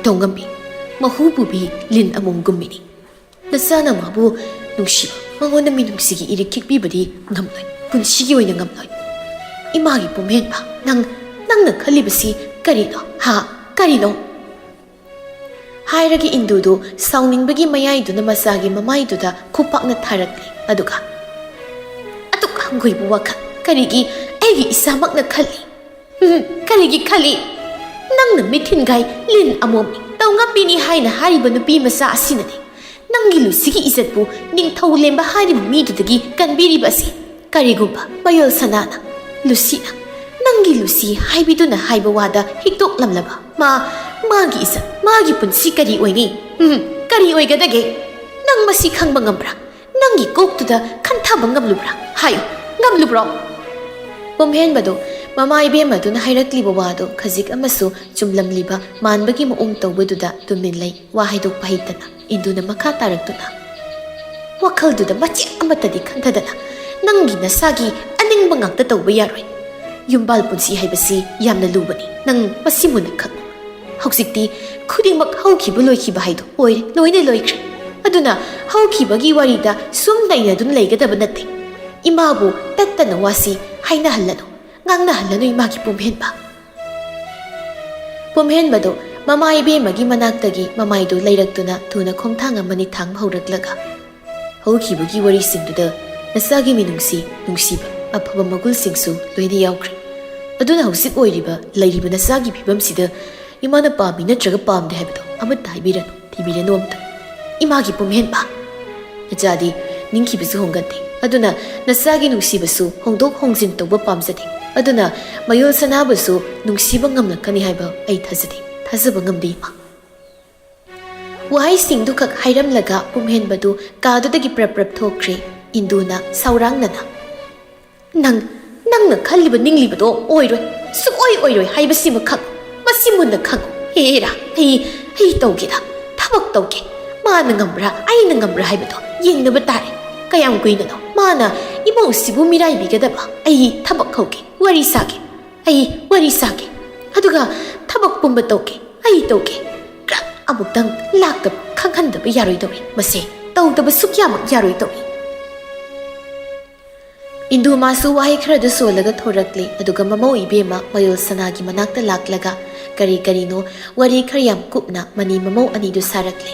ꯇꯧꯉꯝꯕꯤ ꯃꯍꯨ ꯄꯨꯕꯤ ꯂꯤꯟ ꯑꯃꯣꯝꯒꯨꯝꯕꯤꯅꯤ ꯅꯆꯥꯅ ꯃꯥꯕꯨ ꯅꯨꯡꯁꯤꯕ ꯃꯉꯣꯟꯗ ꯃꯤꯅꯨꯡꯁꯤꯒꯤ ꯏꯔꯤꯛ ꯈꯤꯛꯄꯤꯕꯗꯤ ꯉꯝꯂꯣꯏ ꯄꯨꯟꯁꯤꯒꯤ ꯑꯣꯏꯅ ꯉꯝꯂꯣꯏ 이마기 ꯄꯨꯝꯍꯦꯟꯕ ꯅꯪꯅ ꯈꯜꯂꯤꯕꯁꯤ ꯀꯔꯤꯅꯣ ꯍꯥꯏꯔꯒ ꯏꯟꯗꯨꯗꯨ ꯁꯥꯎꯅꯤꯡꯕꯒꯤ ꯃꯌꯥꯏꯗꯨꯅ ꯃꯆꯥꯒꯤ ꯃꯃꯥꯏꯗꯨꯗ ꯈꯨꯄꯥꯛꯅ ꯊꯥꯔꯛꯂꯦ ꯑꯗꯨꯒ ꯑꯗꯨꯛ ꯍꯪꯒꯣꯏꯕ ꯋꯥꯈꯜ ꯀꯔꯤꯒꯤ ꯑꯩꯒꯤ ꯏꯁꯥꯃꯛꯅ ꯈꯜꯂꯤ ꯀꯔꯤꯒꯤ ꯈꯜꯂꯤ ꯅꯪꯅ ꯃꯤꯊꯤꯟꯒꯥꯏ ꯂꯤꯟ ꯑꯃꯣꯝꯅꯤ ꯇꯧꯉꯝꯕꯤꯅꯤ ꯍꯥꯏꯅ ꯍꯥꯏꯔꯤꯕ ꯅꯨꯄꯤ ꯃꯆꯥ ꯑꯁꯤꯅꯅꯤ ꯅꯪꯒꯤ ꯂꯨꯁꯤꯒꯤ ꯏꯖꯠꯄꯨ ꯅꯤꯡꯊꯧ ꯂꯦꯝꯕ ꯍꯥꯏꯔꯤꯕ ꯃꯤꯗꯨꯗꯒꯤ ꯀꯟꯕꯤꯔꯤꯕ ꯑꯁꯤ ꯀꯔꯤꯒꯨꯝꯕ ꯃꯌꯣꯜ ꯁꯅꯥꯅ ꯂꯨꯁꯤꯅ ꯅꯪꯒꯤ ꯂꯨꯁꯤ ꯍꯥꯏꯕꯤꯗꯨꯅ ꯍꯥꯏꯕ ꯋꯥꯗ ꯍꯤꯛꯇꯣꯛꯂꯝꯂꯕ ꯃꯥꯒꯤ ꯏꯖꯠ ꯃꯥꯒꯤ ꯄꯨꯟꯁꯤ ꯀꯔꯤ ꯑꯣꯏꯅꯤ ꯀꯔꯤ ꯑꯣꯏꯒꯗꯒꯦ ꯅꯪ ꯃꯁꯤ ꯈꯪꯕ ꯉꯝꯕ꯭ꯔꯥ ꯅꯪꯒꯤ ꯀꯣꯛꯇꯨꯗ ꯈꯟꯊꯕ ꯉꯝꯂꯨꯕ꯭ꯔꯥ ꯍꯥꯏꯌꯨ ꯉꯝꯂꯨꯕ꯭ꯔꯣ ꯄꯨꯝꯍꯦꯟꯕꯗꯣ ꯃꯃꯥ ꯏꯕꯦꯝꯃꯗꯨꯅ ꯍꯥꯏꯔꯛꯂꯤꯕ ꯋꯥꯗꯣ ꯈꯖꯤꯛ ꯑꯃꯁꯨ ꯆꯨꯝꯂꯝꯂꯤꯕ ꯃꯥꯟꯕꯒꯤ ꯃꯑꯣꯡ ꯇꯧꯕꯗꯨꯗ ꯇꯨꯃꯤꯟ ꯂꯩ ꯋꯥ ꯍꯥꯏꯗꯣꯛꯄ ꯍꯩꯇꯅ ꯏꯟꯗꯨꯅ ꯃꯈꯥ ꯇꯥꯔꯛꯇꯨꯅ ꯋꯥꯈꯜꯗꯨꯗ ꯃꯆꯦꯠ ꯑꯃꯠꯇꯗꯤ ꯈꯟꯊꯗꯅ ꯅꯪꯒꯤ ꯅꯁꯥꯒꯤ ꯑꯅꯤꯡꯕ ꯉꯥꯛꯇ ꯇꯧꯕ ꯌꯥꯔꯣꯏ ꯌꯨꯝꯕꯥꯜ ꯄꯨꯟꯁꯤ ꯍꯥꯏꯕꯁꯤ ꯌꯥꯝꯅ ꯂꯨꯕꯅꯤ ꯅꯪ ꯃꯁꯤ ꯃꯨꯟꯅ ꯈꯪꯉꯨ ꯍꯧꯖꯤꯛꯇꯤ ꯈꯨꯗꯤꯡꯃꯛ ꯍꯧꯈꯤꯕ ꯂꯣꯏꯈꯤꯕ ꯍꯥꯏꯗꯣ ꯑꯣꯏꯔꯦ ꯂꯣꯏꯅ ꯂꯣꯏꯈ꯭ꯔꯦ ꯑꯗꯨꯅ ꯍꯧꯈꯤꯕꯒꯤ ꯋꯥꯔꯤꯗ ꯁꯨꯝ ꯂꯩꯅꯗꯨꯅ ꯂꯩꯒꯗꯕ ꯅꯠꯇꯦ ꯏꯃꯥꯕꯨ ꯇꯠꯇꯅ ꯋꯥꯁꯤ ꯍꯥꯏꯅꯍꯜꯂꯅꯨ ꯉꯥꯡꯅꯍꯜꯂꯅꯨ ꯏꯃꯥꯒꯤ ꯄꯨꯝꯍꯦꯟꯕ ꯄꯨꯝꯍꯦꯟꯕꯗꯣ ꯃꯃꯥ ꯏꯕꯦꯝꯃꯒꯤ ꯃꯅꯥꯛꯇꯒꯤ ꯃꯃꯥꯏꯗꯨ ꯂꯩꯔꯛꯇꯨꯅ ꯊꯨꯅ ꯈꯣꯡꯊꯥꯡ ꯑꯃꯅꯤ ꯊꯥꯡꯕ ꯍꯧꯔꯛꯂꯒ ꯍꯧꯈꯤꯕꯒꯤ ꯋꯥꯔꯤꯁꯤꯡꯗꯨꯗ ꯅꯁꯥꯒꯤ ꯃꯤꯅꯨꯡꯁꯤ ꯅꯨꯡꯁꯤꯕ ꯑꯐꯕ ꯃꯒꯨꯟꯁꯤꯡꯁꯨ ꯂꯣꯏꯅ ꯌꯥꯎꯈ꯭ꯔꯦ ꯑꯗꯨꯅ ꯍꯧꯖꯤꯛ ꯂꯩꯔꯤꯕ ꯅꯁꯥꯒꯤ ꯐꯤꯕꯝꯁꯤꯗ ꯏꯃꯥꯅ ꯄꯥꯝꯃꯤ ꯅꯠꯇ꯭ꯔꯒ ꯄꯥꯝꯗꯦ ꯍꯥꯏꯕꯗꯣ ꯑꯃꯠꯇ ꯍꯥꯏꯕꯤꯔꯅꯨ ꯊꯤꯕꯤꯔꯅꯨ ꯑꯝꯇ ꯏꯃꯥꯒꯤ ꯄꯨꯝꯍꯦꯟꯕ ꯅꯆꯥꯗꯤ ꯅꯤꯡꯈꯤꯕꯁꯨ ꯍꯣꯡꯒꯟꯗꯦ ꯑꯗꯨꯅ ꯅꯁꯥꯒꯤ ꯅꯨꯡꯁꯤꯕꯁꯨ ꯍꯣꯡꯗꯣꯛ ꯍꯣꯡꯖꯤꯟ ꯇꯧꯕ ꯄꯥꯝꯖꯗꯦ ꯑꯗꯨꯅ ꯃꯌꯣꯜ ꯁꯅꯥꯕꯨꯁꯨ ꯅꯨꯡꯁꯤꯕ ꯉꯝꯂꯛꯀꯅꯤ ꯍꯥꯏꯕ ꯑꯩ ꯊꯥꯖꯗꯦ ꯊꯥꯖꯕ ꯉꯝꯗꯦ ꯏꯃꯥ ꯋꯥꯍꯩꯁꯤꯡꯗꯨ ꯈꯛ ꯍꯥꯏꯔꯝꯂꯒ ꯄꯨꯝꯍꯦꯟꯕꯗꯨ ꯀꯥꯗꯨꯗꯒꯤ ꯄ꯭ꯔꯞ ꯄ꯭ꯔꯞ ꯊꯣꯛꯈ꯭ꯔꯦ ꯏꯟꯗꯨꯅ ꯁꯥꯎꯔꯥꯡꯅꯅ ꯅꯪꯅ ꯈꯜꯂꯤꯕ ꯅꯤꯡꯂꯤꯕꯗꯣ ꯑꯣꯏꯔꯣꯏ ꯁꯨꯛꯑꯣꯏ ꯑꯣꯏꯔꯣꯏ ꯍꯥꯏꯕꯁꯤꯃ ꯈꯪ ꯃꯁꯤ ꯃꯨꯟꯅ ꯈꯪꯉꯨ ꯍꯦꯔꯥ ꯑꯩ ꯇꯧꯒꯦꯗ ꯊꯕꯛ ꯇꯧꯒꯦ ꯃꯥꯅ ꯉꯝꯕ꯭ꯔꯥ ꯑꯩꯅ ꯉꯝꯕ꯭ꯔꯥ ꯍꯥꯏꯕꯗꯣ ꯌꯦꯡꯅꯕ ꯇꯥꯔꯦ ꯀꯌꯥꯝ ꯀꯨꯏꯅꯅꯣ ꯃꯥꯅ ꯏꯃꯧꯁꯤꯕꯨ ꯃꯤꯔꯥꯏꯕꯤꯒꯗꯕ ꯑꯩ ꯊꯕꯛ ꯍꯧꯒꯦ ꯋꯥꯔꯤ ꯁꯥꯒꯦ ꯑꯗꯨꯒ ꯊꯕꯛ ꯄꯨꯝꯕ ꯇꯧꯒꯦ ꯑꯩ ꯇꯧꯒꯦ ꯑꯃꯨꯛꯇꯪ ꯂꯥꯛꯇꯕ ꯈꯪꯍꯟꯗꯕ ꯌꯥꯔꯣꯏꯗꯧꯔꯤ ꯃꯁꯦ ꯇꯧꯗꯕ ꯁꯨꯛꯌꯥꯃꯛ ꯌꯥꯔꯣꯏꯗꯧꯔꯤ ꯏꯟꯗꯨ ꯃꯥꯁꯨ ꯋꯥꯍꯩ ꯈꯔꯗꯨ ꯁꯣꯜꯂꯒ ꯊꯣꯔꯛꯂꯦ ꯑꯗꯨꯒ ꯃꯃꯧ ꯏꯕꯦꯝꯃ ꯃꯌꯣꯜ ꯁꯅꯥꯒꯤ ꯃꯅꯥꯛꯇ ꯂꯥꯛꯂꯒ ꯀꯔꯤꯅꯣ ꯋꯥꯔꯤ ꯈꯔ ꯌꯥꯝ ꯀꯨꯞꯅ ꯃꯅꯤ ꯃꯃꯧ ꯑꯅꯤꯗꯨ ꯁꯥꯔꯛꯂꯦ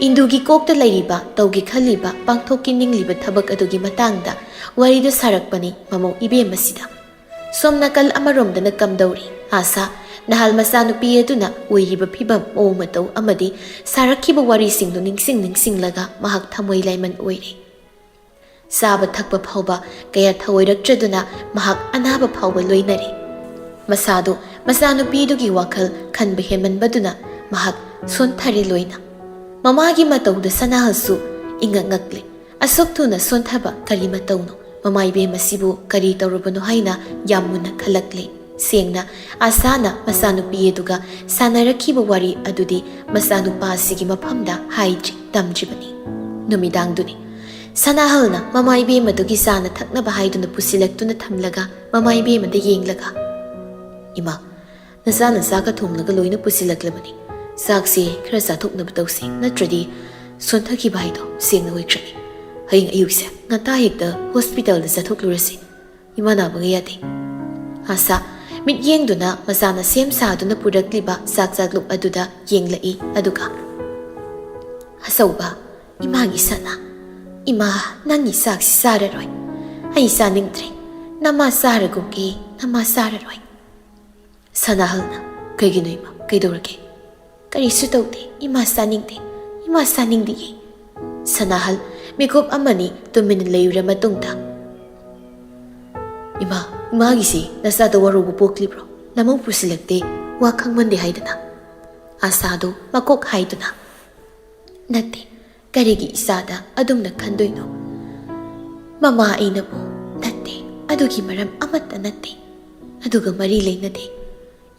ꯏꯟꯗꯨꯒꯤ ꯀꯣꯛꯇ ꯂꯩꯔꯤꯕ ꯇꯧꯒꯦ ꯈꯜꯂꯤꯕ ꯄꯥꯡꯊꯣꯛꯀꯤ ꯅꯤꯡꯂꯤꯕ ꯊꯕꯛ ꯑꯗꯨꯒꯤ ꯃꯇꯥꯡꯗ ꯋꯥꯔꯤꯗꯨ ꯁꯥꯔꯛꯄꯅꯤ ꯃꯃꯧ ꯏꯕꯦꯝꯃꯁꯤꯗ ꯁꯣꯝ ꯅꯥꯀꯜ ꯑꯃꯔꯣꯝꯗꯅ ꯀꯝꯗꯧꯔꯤ ꯑꯥꯁꯥ ꯅꯍꯥꯜ ꯃꯆꯥꯅꯨꯄꯤ ꯑꯗꯨꯅ ꯑꯣꯏꯔꯤꯕ ꯐꯤꯕꯝ ꯃꯑꯣꯡ ꯃꯇꯧ ꯑꯃꯗꯤ ꯁꯥꯔꯛꯈꯤꯕ ꯋꯥꯔꯤꯁꯤꯡꯗꯨ ꯅꯤꯡꯁꯤꯡꯂꯒ ꯃꯍꯥꯛ ꯊꯃꯣꯏ ꯂꯥꯏꯃꯟ ꯑꯣꯏꯔꯦ ꯆꯥꯕ ꯊꯛꯄ ꯐꯥꯎꯕ ꯀꯌꯥ ꯊꯑꯣꯏꯔꯛꯇ꯭ꯔꯗꯨꯅ ꯃꯍꯥꯛ ꯑꯅꯥꯕ ꯐꯥꯎꯕ ꯂꯣꯏꯅꯔꯦ ꯃꯁꯥꯗꯨ ꯃꯆꯥꯅꯨꯄꯤꯗꯨꯒꯤ ꯋꯥꯈꯜ ꯈꯟꯕ ꯍꯦꯟꯃꯟꯕꯗꯨꯅ ꯃꯍꯥꯛ ꯁꯣꯟꯊꯔꯦ ꯂꯣꯏꯅ ꯃꯃꯥꯒꯤ ꯃꯇꯧꯗ ꯁꯅꯥꯍꯜꯁꯨ ꯏꯉꯛꯉꯛꯂꯦ ꯑꯁꯨꯛ ꯊꯨꯅ ꯁꯣꯟꯊꯕ ꯀꯔꯤ ꯃꯇꯧꯅꯣ ꯃꯃꯥ ꯏꯕꯦꯝꯃꯁꯤꯕꯨ ꯀꯔꯤ ꯇꯧꯔꯕꯅꯣ ꯍꯥꯏꯅ ꯌꯥꯝ ꯃꯨꯟꯅ ꯈꯜꯂꯛꯂꯦ ꯁꯦꯡꯅ ꯑꯥꯁꯥꯅ ꯃꯆꯥꯅꯨꯄꯤ ꯑꯗꯨꯒ ꯁꯥꯟꯅꯔꯛꯈꯤꯕ ꯋꯥꯔꯤ ꯑꯗꯨꯗꯤ ꯃꯆꯥꯅꯨꯄꯥꯁꯤꯒꯤ ꯃꯐꯝꯗ ꯇꯝꯗ꯭ꯔꯤꯕꯅꯤ ꯅꯨꯃꯤꯗꯥꯡꯗꯨꯅꯤ ꯁꯅꯥꯍꯜꯅ ꯃꯃꯥ ꯏꯕꯦꯝꯃꯗꯨꯒꯤ ꯆꯥꯅ ꯊꯛꯅꯕ ꯍꯥꯏꯗꯨꯅ ꯄꯨꯁꯤꯜꯂꯛꯇꯨꯅ ꯊꯝꯂꯒ ꯃꯃꯥ ꯏꯕꯦꯝꯃꯗ ꯌꯦꯡꯂꯒ ꯏꯃꯥ ꯅꯆꯥꯅ ꯆꯥꯛꯀ ꯊꯣꯡꯂꯒ ꯂꯣꯏꯅ ꯄꯨꯁꯤꯜꯂꯛꯂꯕꯅꯤ ꯆꯥꯛꯁꯦ ꯈꯔ ꯆꯥꯊꯣꯛꯅꯕ ꯇꯧꯁꯤ ꯅꯠꯇ꯭ꯔꯗꯤ ꯁꯣꯟꯊꯈꯤꯕ ꯍꯥꯏꯗꯣ ꯁꯦꯡꯅ ꯑꯣꯏꯈ꯭ꯔꯅꯤ ꯍꯌꯦꯡ ꯑꯌꯨꯛꯁꯦ ꯉꯟꯇꯥ ꯍꯦꯛꯇ ꯍꯣꯁꯄꯤꯇꯥꯜꯗ ꯆꯠꯊꯣꯛꯂꯨꯔꯁꯤ ꯏꯃꯥ ꯅꯥꯕꯒ ꯌꯥꯗꯦ ꯑꯥꯁꯥ ꯃꯤꯠꯌꯦꯡꯗꯨꯅ ꯃꯆꯥꯅ ꯁꯦꯝ ꯁꯥꯗꯨꯅ ꯄꯨꯔꯛꯂꯤꯕ ꯆꯥꯛ ꯆꯥꯛꯂꯨꯛ ꯑꯗꯨꯗ ꯌꯦꯡꯂꯛꯏ ꯑꯗꯨꯒ ꯑꯆꯧꯕ ꯏꯃꯥꯒꯤ ꯁꯅꯥ ꯏꯃꯥ ꯅꯪꯒꯤ ꯆꯥꯛꯁꯤ ꯆꯥꯔꯔꯣꯏ ꯑꯩ ꯆꯥꯅꯤꯡꯗ꯭ꯔꯦ ꯅꯃꯥ ꯆꯥꯔꯒꯨꯝꯒꯦ ꯅꯃꯥ ꯆꯥꯔꯔꯣꯏ ꯁꯅꯥꯍꯜꯅ ꯀꯩꯒꯤꯅꯣ ꯏꯃꯥ ꯀꯩꯗꯧꯔꯒꯦ ꯀꯔꯤꯁꯨ ꯇꯧꯗꯦ ꯏꯃꯥ ꯆꯥꯅꯤꯡꯗꯦ ꯁꯅꯥꯍꯜ ꯃꯤꯀꯨꯞ ꯑꯃꯅꯤ ꯇꯨꯃꯤꯟꯅ ꯂꯩꯔꯨꯔ ꯃꯇꯨꯡꯗ ꯏꯃꯥꯒꯤꯁꯤ ꯅꯆꯥꯗ ꯋꯥꯔꯧꯕ ꯄꯣꯛꯂꯤꯕ꯭ꯔꯣ ꯅꯃꯧ ꯄꯨꯁꯤꯜꯂꯛꯇꯦ ꯋꯥ ꯈꯪꯃꯟꯗꯦ ꯍꯥꯏꯗꯅ ꯑꯥꯁꯥꯗꯨ ꯃꯀꯣꯛ ꯍꯥꯏꯗꯨꯅ ꯅꯠꯇꯦ ꯀꯔꯤꯒꯤ ꯏꯆꯥꯗ ꯑꯗꯨꯝꯅ ꯈꯟꯗꯣꯏꯅꯣ ꯃꯃꯥ ꯑꯩꯅꯕꯨ ꯅꯠꯇꯦ ꯑꯗꯨꯒꯤ ꯃꯔꯝ ꯑꯃꯠꯇ ꯅꯠꯇꯦ ꯑꯗꯨꯒ ꯃꯔꯤ ꯂꯩꯅꯗꯦ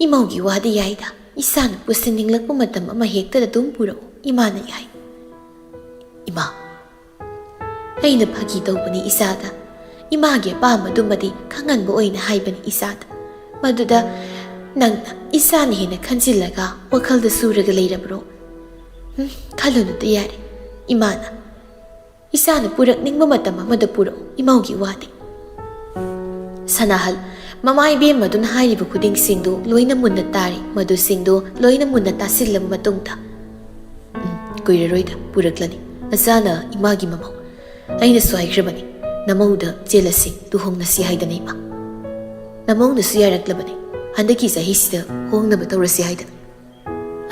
ꯏꯃꯧꯒꯤ ꯋꯥꯗꯤ ꯌꯥꯏꯗ ꯏꯆꯥꯅ ꯄꯨꯁꯤꯟꯅꯤꯡꯂꯛꯄ ꯃꯇꯝ ꯑꯃ ꯍꯦꯛꯇꯗ ꯑꯗꯨꯝ ꯄꯨꯔꯛꯎ ꯏꯃꯥꯅ ꯌꯥꯏ ꯏꯃꯥ ꯑꯩꯅ ꯐꯥꯒꯤ ꯇꯧꯕꯅꯤ ꯏꯆꯥꯗ ꯏꯃꯥꯒꯤ ꯑꯄꯥꯝꯕꯗꯨꯃꯗꯤ ꯈꯪꯍꯟꯕ ꯑꯣꯏꯅ ꯍꯥꯏꯕꯅꯤ ꯏꯆꯥꯗ ꯃꯗꯨꯗ ꯅꯪꯅ ꯏꯆꯥꯅ ꯍꯦꯟꯅ ꯈꯟꯖꯤꯜꯂꯒ ꯋꯥꯈꯜꯗ ꯁꯨꯔꯒ ꯂꯩꯔꯕ꯭ꯔꯣ ꯈꯜꯂꯨꯅꯨꯇ ꯌꯥꯔꯦ ꯏꯃꯥꯅ ꯏꯆꯥꯅ ꯄꯨꯔꯛꯅꯤꯡꯕ ꯃꯇꯝ ꯑꯃꯗ ꯄꯨꯔꯛꯎ ꯏꯃꯧꯒꯤ ꯋꯥꯗꯤ ꯁꯅꯥꯍꯜ ꯃꯃꯥ ꯏꯕꯦꯝꯃꯗꯨꯅ ꯍꯥꯏꯔꯤꯕ ꯈꯨꯗꯤꯡꯁꯤꯡꯗꯨ ꯂꯣꯏꯅ ꯃꯨꯟꯅ ꯇꯥꯔꯤ ꯃꯗꯨꯁꯤꯡꯗꯨ ꯂꯣꯏꯅ ꯃꯨꯟꯅ ꯇꯥꯁꯤꯜꯂꯕ ꯃꯇꯨꯡꯗ ꯀꯨꯏꯔꯔꯣꯏꯗ ꯄꯨꯔꯛꯂꯅꯤ ꯅꯆꯥꯅ ꯏꯃꯥꯒꯤ ꯃꯃꯧ ꯑꯩꯅꯁꯨ ꯍꯥꯏꯈ꯭ꯔꯕꯅꯤ ꯅꯃꯧꯗ ꯆꯦꯜꯂꯁꯤ ꯂꯨꯍꯣꯡꯅꯁꯤ ꯍꯥꯏꯗꯅ ꯏꯃꯥ ꯅꯃꯧꯅꯁꯨ ꯌꯥꯔꯛꯂꯕꯅꯤ ꯍꯟꯗꯛꯀꯤ ꯆꯍꯤꯁꯤꯗ ꯍꯣꯡꯅꯕ ꯇꯧꯔꯁꯤ ꯍꯥꯏꯗꯅ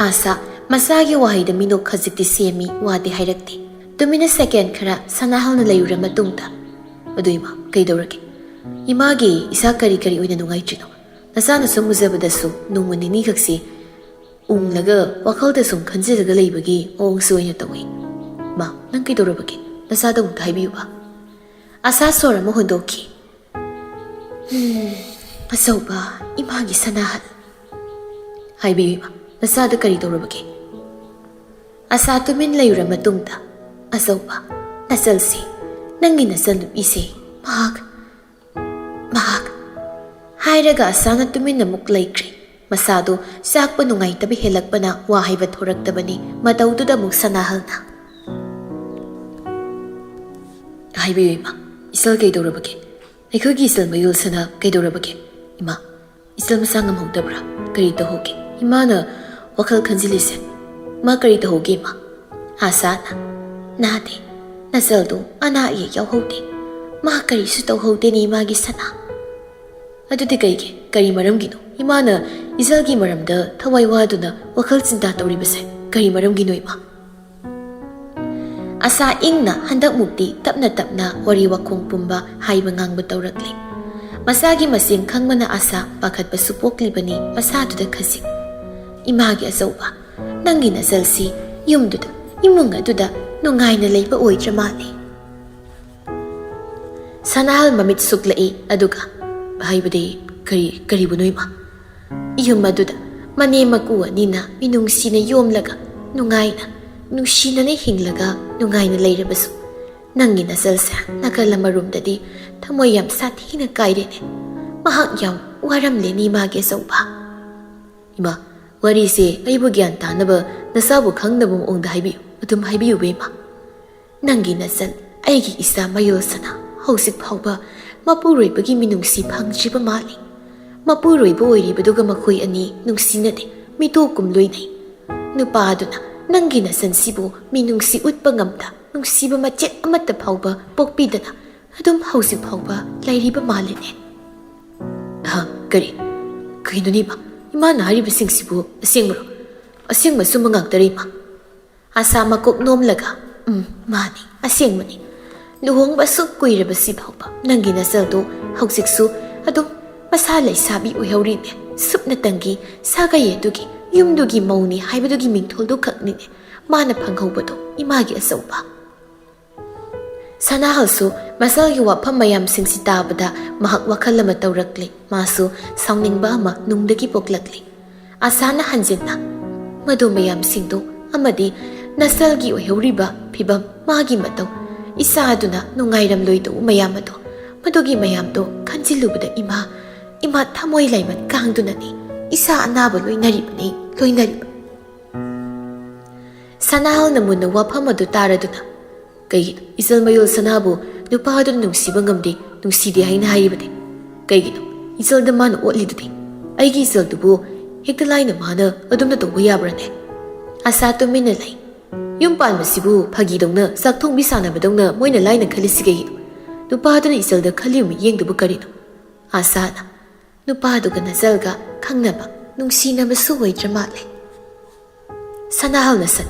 ꯑꯥꯁꯥ ꯃꯆꯥꯒꯤ ꯋꯥꯍꯩꯗ ꯃꯤꯅꯣꯛ ꯈꯖꯤꯛꯇꯤ ꯁꯦꯝꯃꯤ ꯋꯥꯗꯤ ꯍꯥꯏꯔꯛꯇꯦ ꯇꯨꯃꯤꯟꯅ ꯁꯦꯀꯦꯟ ꯈꯔ ꯁꯅꯥꯍꯜꯅ ꯂꯩꯔꯨꯔ ꯃꯇꯨꯡꯗ ꯑꯗꯨ ꯏꯃꯥ ꯀꯩꯗꯧꯔꯒꯦ ꯏꯃꯥꯒꯤ ꯏꯁꯥ ꯀꯔꯤ ꯑꯣꯏꯅ ꯅꯨꯡꯉꯥꯏꯇ꯭ꯔꯤꯅꯣ ꯅꯆꯥꯅ ꯁꯨꯝ ꯎꯖꯕꯗꯁꯨ ꯅꯣꯡꯃ ꯅꯤꯅꯤ ꯈꯛꯁꯤ ꯎꯡꯂꯒ ꯋꯥꯈꯜꯗ ꯁꯨꯝ ꯈꯟꯖꯤꯜꯂꯒ ꯂꯩꯕꯒꯤ ꯃꯑꯣꯡꯁꯨ ꯑꯣꯏꯅ ꯇꯧꯏ ꯃꯥ ꯅꯪ ꯀꯩꯗꯧꯔꯕꯒꯦ ꯅꯆꯥꯗ ꯑꯃꯨꯛꯇ ꯍꯥꯏꯕꯤꯌꯨꯕ ꯑꯥꯁꯥ ꯁꯣꯔ ꯑꯃ ꯍꯣꯟꯗꯣꯛꯈꯤ ꯑꯆꯧꯕ ꯏꯃꯥꯒꯤ ꯁꯅꯥꯍꯜ ꯍꯥꯏꯕꯤꯌꯨ ꯏꯃꯥ ꯅꯆꯥꯗ ꯀꯔꯤ ꯇꯧꯔꯕꯒꯦ ꯑꯥꯁꯥ ꯇꯨꯃꯤꯟ ꯂꯩꯔꯨꯔ ꯃꯇꯨꯡꯗ ꯑꯆꯧꯕ ꯅꯆꯜꯁꯤ ꯅꯪꯒꯤ ꯅꯆꯜ ꯅꯨꯄꯤꯁꯦ ꯃꯍꯥꯛ ꯍꯥꯏꯔꯒ ꯑꯁꯥꯅ ꯇꯨꯃꯤꯟꯅ ꯑꯃꯨꯛ ꯂꯩꯈ꯭ꯔꯦ ꯃꯁꯥꯗꯣ ꯆꯥꯛꯄ ꯅꯨꯡꯉꯥꯏꯇꯕ ꯍꯦꯜꯂꯛꯄꯅ ꯋꯥ ꯍꯩꯕ ꯊꯣꯔꯛꯇꯕꯅꯤ ꯃꯇꯧꯗꯨꯗ ꯑꯃꯨꯛ ꯁꯅꯥꯍꯜꯅ ꯍꯥꯏꯕꯤꯌꯨ ꯏꯃꯥ ꯏꯆꯜ ꯀꯩꯗꯧꯔꯕꯒꯦ ꯑꯩꯈꯣꯏꯒꯤ ꯏꯆꯜ ꯃꯌꯨꯜꯁꯅ ꯀꯩꯗꯧꯔꯕꯒꯦ ꯏꯃꯥ ꯏꯆꯜ ꯃꯁꯥ ꯉꯝꯍꯧꯗꯕ꯭ꯔꯥ ꯀꯔꯤ ꯇꯧꯍꯧꯒꯦ ꯏꯃꯥꯅ ꯋꯥꯈꯜ ꯈꯟꯖꯤꯜꯂꯤꯁꯦ ꯃꯥ ꯀꯔꯤ ꯇꯧꯍꯧꯒꯦ ꯏꯃꯥ ꯑꯁꯥꯅ ꯅꯥꯗꯦ ꯅꯆꯜꯗꯣ ꯑꯅꯥ ꯑꯌꯦꯛ ꯌꯥꯎꯍꯧꯗꯦ ꯃꯥ ꯀꯔꯤꯁꯨ ꯇꯧꯍꯧꯗꯦꯅꯤ ꯏꯃꯥꯒꯤ ꯁꯅꯥ ꯑꯗꯨꯗꯤ ꯀꯔꯤ ꯃꯔꯝꯒꯤꯅꯣ ꯏꯃꯥꯅ ꯏꯆꯜꯒꯤ ꯃꯔꯝꯗ ꯊꯋꯥꯏ ꯋꯥꯗꯨꯅ ꯋꯥꯈꯜ ꯆꯤꯟꯇꯥ ꯇꯧꯔꯤꯕꯁꯦ ꯀꯔꯤ ꯃꯔꯝꯒꯤꯅꯣ ꯏꯃꯥ ꯑꯁꯥ ꯏꯪꯅ ꯍꯟꯗꯛꯃꯨꯛꯇꯤ ꯇꯞꯅ ꯇꯞꯅ ꯋꯥꯔꯤ ꯋꯥꯈꯣꯡ ꯄꯨꯝꯕ ꯍꯥꯏꯕ ꯉꯥꯡꯕ ꯇꯧꯔꯛꯂꯤ ꯃꯁꯥꯒꯤ ꯃꯁꯤꯡ ꯈꯪꯕꯅ ꯑꯁꯥ ꯄꯥꯈꯠꯄꯁꯨ ꯄꯣꯛꯂꯤꯕꯅꯤ ꯃꯁꯥꯗꯨꯗ ꯈꯖꯤꯛ ꯏꯃꯥꯒꯤ ꯑꯆꯧꯕ ꯅꯪꯒꯤ ꯅꯆꯜꯁꯤ ꯌꯨꯝꯗꯨꯗ ꯏꯃꯨꯡ ꯑꯗꯨꯗ ꯅꯨꯡꯉꯥꯏꯅ ꯂꯩꯕ ꯑꯣꯏꯗ꯭ꯔ ꯃꯥꯜꯂꯤ ꯁꯅꯥꯍꯜ ꯃꯃꯤꯠ ꯁꯨꯛꯂꯛꯏ ꯑꯗꯨꯒ ꯍꯥꯏꯕꯗꯤ ꯀꯔꯤꯕꯨꯅꯣ ꯏꯃꯥ ꯌꯨꯝ ꯑꯗꯨꯗ ꯃꯅꯦ ꯃꯀꯨ ꯑꯅꯤꯅ ꯃꯤꯅꯨꯡꯁꯤꯅ ꯌꯣꯝꯂꯒ ꯅꯨꯡꯉꯥꯏꯅ ꯅꯨꯡꯁꯤꯅꯅ ꯍꯤꯡꯂꯒ ꯅꯨꯡꯉꯥꯏꯅ ꯂꯩꯔꯕꯁꯨ ꯅꯪꯒꯤ ꯅꯆꯜꯁꯦ ꯅꯥꯀꯜ ꯑꯃꯔꯣꯝꯗꯗꯤ ꯊꯃꯣꯏ ꯌꯥꯝ ꯁꯥꯊꯤꯅ ꯀꯥꯏꯔꯦꯅꯦ ꯃꯍꯥꯛ ꯌꯥꯝ ꯋꯥꯔꯝꯂꯦꯅꯤ ꯏꯃꯥꯒꯤ ꯑꯆꯧꯕ ꯏꯃꯥ ꯋꯥꯔꯤꯁꯦ ꯑꯩꯕꯨ ꯒ꯭ꯌꯥꯟ ꯇꯥꯅꯕ ꯅꯁꯥꯕꯨ ꯈꯪꯅꯕ ꯃꯑꯣꯡꯗ ꯍꯥꯏꯕꯤꯌꯨ ꯑꯗꯨꯝ ꯍꯥꯏꯕꯤꯌꯨꯕ ꯏꯃꯥ ꯅꯪꯒꯤ ꯅꯆꯜ ꯑꯩꯒꯤ ꯏꯆꯥ ꯃꯌꯣꯜꯁꯅ ꯍꯧꯖꯤꯛ ꯐꯥꯎꯕ ꯃꯄꯨꯔꯣꯏꯕꯒꯤ ꯃꯤꯅꯨꯡꯁꯤ ꯐꯪꯗ꯭ꯔꯤꯕ ꯃꯥꯜꯂꯤ ꯃꯄꯨꯔꯣꯏꯕ ꯑꯣꯏꯔꯤꯕꯗꯨꯒ ꯃꯈꯣꯏ ꯑꯅꯤ ꯅꯨꯡꯁꯤꯅꯗꯦ ꯃꯤꯇꯣꯞꯀꯨꯝ ꯂꯣꯏꯅꯩ ꯅꯨꯄꯥꯗꯨꯅ ꯅꯪꯒꯤ ꯅꯆꯜꯁꯤꯕꯨ ꯃꯤꯅꯨꯡꯁꯤ ꯎꯠꯄ ꯉꯝꯗ ꯅꯨꯡꯁꯤꯕ ꯃꯆꯦꯠ ꯑꯃꯠꯇ ꯐꯥꯎꯕ ꯄꯣꯛꯄꯤꯗꯅ ꯑꯗꯨꯝ ꯍꯧꯖꯤꯛ ꯐꯥꯎꯕ ꯂꯩꯔꯤꯕ ꯃꯥꯜꯂꯤꯅꯦ ꯀꯩꯅꯣꯅꯤ ꯏꯃꯥ ꯏꯃꯥꯅ ꯍꯥꯏꯔꯤꯕꯁꯤꯡꯁꯤꯕꯨ ꯑꯁꯦꯡꯕꯔꯣ ꯑꯁꯦꯡꯕ ꯆꯨꯝꯕ ꯉꯥꯛꯇꯔ ꯏꯃꯥ ꯑꯁꯥ ꯃꯀꯣꯛ ꯅꯣꯝꯂꯒ ꯃꯥꯅꯤ ꯑꯁꯦꯡꯕꯅꯤ ꯂꯨꯍꯣꯡꯕ ꯑꯁꯨꯛ ꯀꯨꯏꯔꯕꯁꯤ ꯐꯥꯎꯕ ꯅꯪꯒꯤ ꯅꯆꯜꯗꯣ ꯍꯧꯖꯤꯛꯁꯨ ꯑꯗꯨꯝ ꯃꯁꯥ ꯂꯩꯁꯥꯕꯤ ꯑꯣꯏꯍꯧꯔꯤꯅꯦ ꯁꯨꯞꯅꯇꯪꯒꯤ ꯁꯥꯒꯩ ꯑꯗꯨꯒꯤ ꯌꯨꯝꯗꯨꯒꯤ ꯃꯧꯅꯤ ꯍꯥꯏꯕꯗꯨꯒꯤ ꯃꯤꯡꯊꯣꯜꯗꯨ ꯈꯛꯅꯤꯅꯦ ꯃꯥꯅ ꯐꯪꯍꯧꯕꯗꯣ ꯏꯃꯥꯒꯤ ꯑꯆꯧꯕ ꯁꯅꯥꯍꯜꯁꯨ ꯃꯁꯜꯒꯤ ꯋꯥꯐꯝ ꯃꯌꯥꯝꯁꯤꯡꯁꯤ ꯇꯥꯕꯗ ꯃꯍꯥꯛ ꯋꯥꯈꯜ ꯑꯃ ꯇꯧꯔꯛꯂꯤ ꯃꯥꯁꯨ ꯁꯥꯎꯅꯤꯡꯕ ꯑꯃ ꯅꯨꯡꯗꯒꯤ ꯄꯣꯛꯂꯛꯂꯤ ꯑꯁꯥꯅ ꯍꯟꯖꯤꯟꯅ ꯃꯗꯨ ꯃꯌꯥꯝꯁꯤꯡꯗꯣ ꯑꯃꯗꯤ ꯅꯁꯜꯒꯤ ꯑꯣꯏꯍꯧꯔꯤꯕ ꯐꯤꯕꯝ ꯃꯥꯒꯤ ꯃꯇꯧ ꯏꯆꯥꯗꯨꯅ ꯅꯨꯡꯉꯥꯏꯔꯝꯂꯣꯏꯗꯧꯕ ꯃꯌꯥꯝ ꯑꯗꯣ ꯃꯗꯨꯒꯤ ꯃꯌꯥꯝꯗꯣ ꯈꯟꯖꯤꯜꯂꯨꯕꯗ ꯏꯃꯥ ꯊꯃꯣꯏ ꯂꯥꯏꯃꯟ ꯀꯥꯡꯗꯨꯅꯅꯤ ꯏꯆꯥ ꯑꯅꯥꯕ ꯂꯣꯏꯅꯔꯤꯕ ꯁꯅꯥꯍꯜꯅ ꯃꯨꯟꯅ ꯋꯥꯐꯝ ꯑꯗꯨ ꯇꯥꯔꯗꯨꯅ ꯀꯩꯒꯤꯅꯣ ꯏꯆꯜ ꯃꯌꯨꯜ ꯁꯅꯥꯕꯨ ꯅꯨꯄꯥꯗꯨꯅ ꯅꯨꯡꯁꯤꯕ ꯉꯝꯗꯦ ꯅꯨꯡꯁꯤꯗꯦ ꯍꯥꯏꯅ ꯍꯥꯏꯔꯤꯕꯗꯤ ꯀꯩꯒꯤꯅꯣ ꯏꯆꯜꯗ ꯃꯥꯅ ꯑꯣꯠꯂꯤꯗꯨꯗꯤ ꯑꯩꯒꯤ ꯏꯆꯜꯗꯨꯕꯨ ꯍꯦꯛꯇ ꯂꯥꯏꯅ ꯃꯥꯅ ꯑꯗꯨꯝꯅ ꯇꯧꯕ ꯌꯥꯕ꯭ꯔꯅꯦ ꯑꯁꯥ ꯇꯨꯃꯤꯟꯅ ꯂꯩ ꯌꯨꯝ ꯄꯥꯟꯕꯁꯤꯕꯨ ꯐꯥꯒꯤꯗꯧꯅ ꯆꯥꯛꯊꯣꯡꯕꯤ ꯁꯥꯟꯅꯕꯗꯧꯅ ꯃꯣꯏꯅ ꯂꯥꯏꯅ ꯈꯜꯂꯤꯁꯤ ꯀꯩꯒꯤꯅꯣ ꯅꯨꯄꯥꯗꯨꯅ ꯏꯆꯜꯗ ꯈꯜꯂꯤꯕ ꯃꯤꯠꯌꯦꯡꯗꯨꯕꯨ ꯀꯔꯤꯅꯣ ꯑꯁꯥꯅ ꯅꯨꯄꯥꯗꯨꯒ ꯅꯆꯜꯒ ꯈꯪꯅꯕ ꯅꯨꯡꯁꯤꯅꯕꯁꯨ ꯑꯣꯏꯗ꯭ꯔ ꯃꯥꯜꯂꯦ ꯁꯅꯥꯍꯜꯅ ꯁꯟ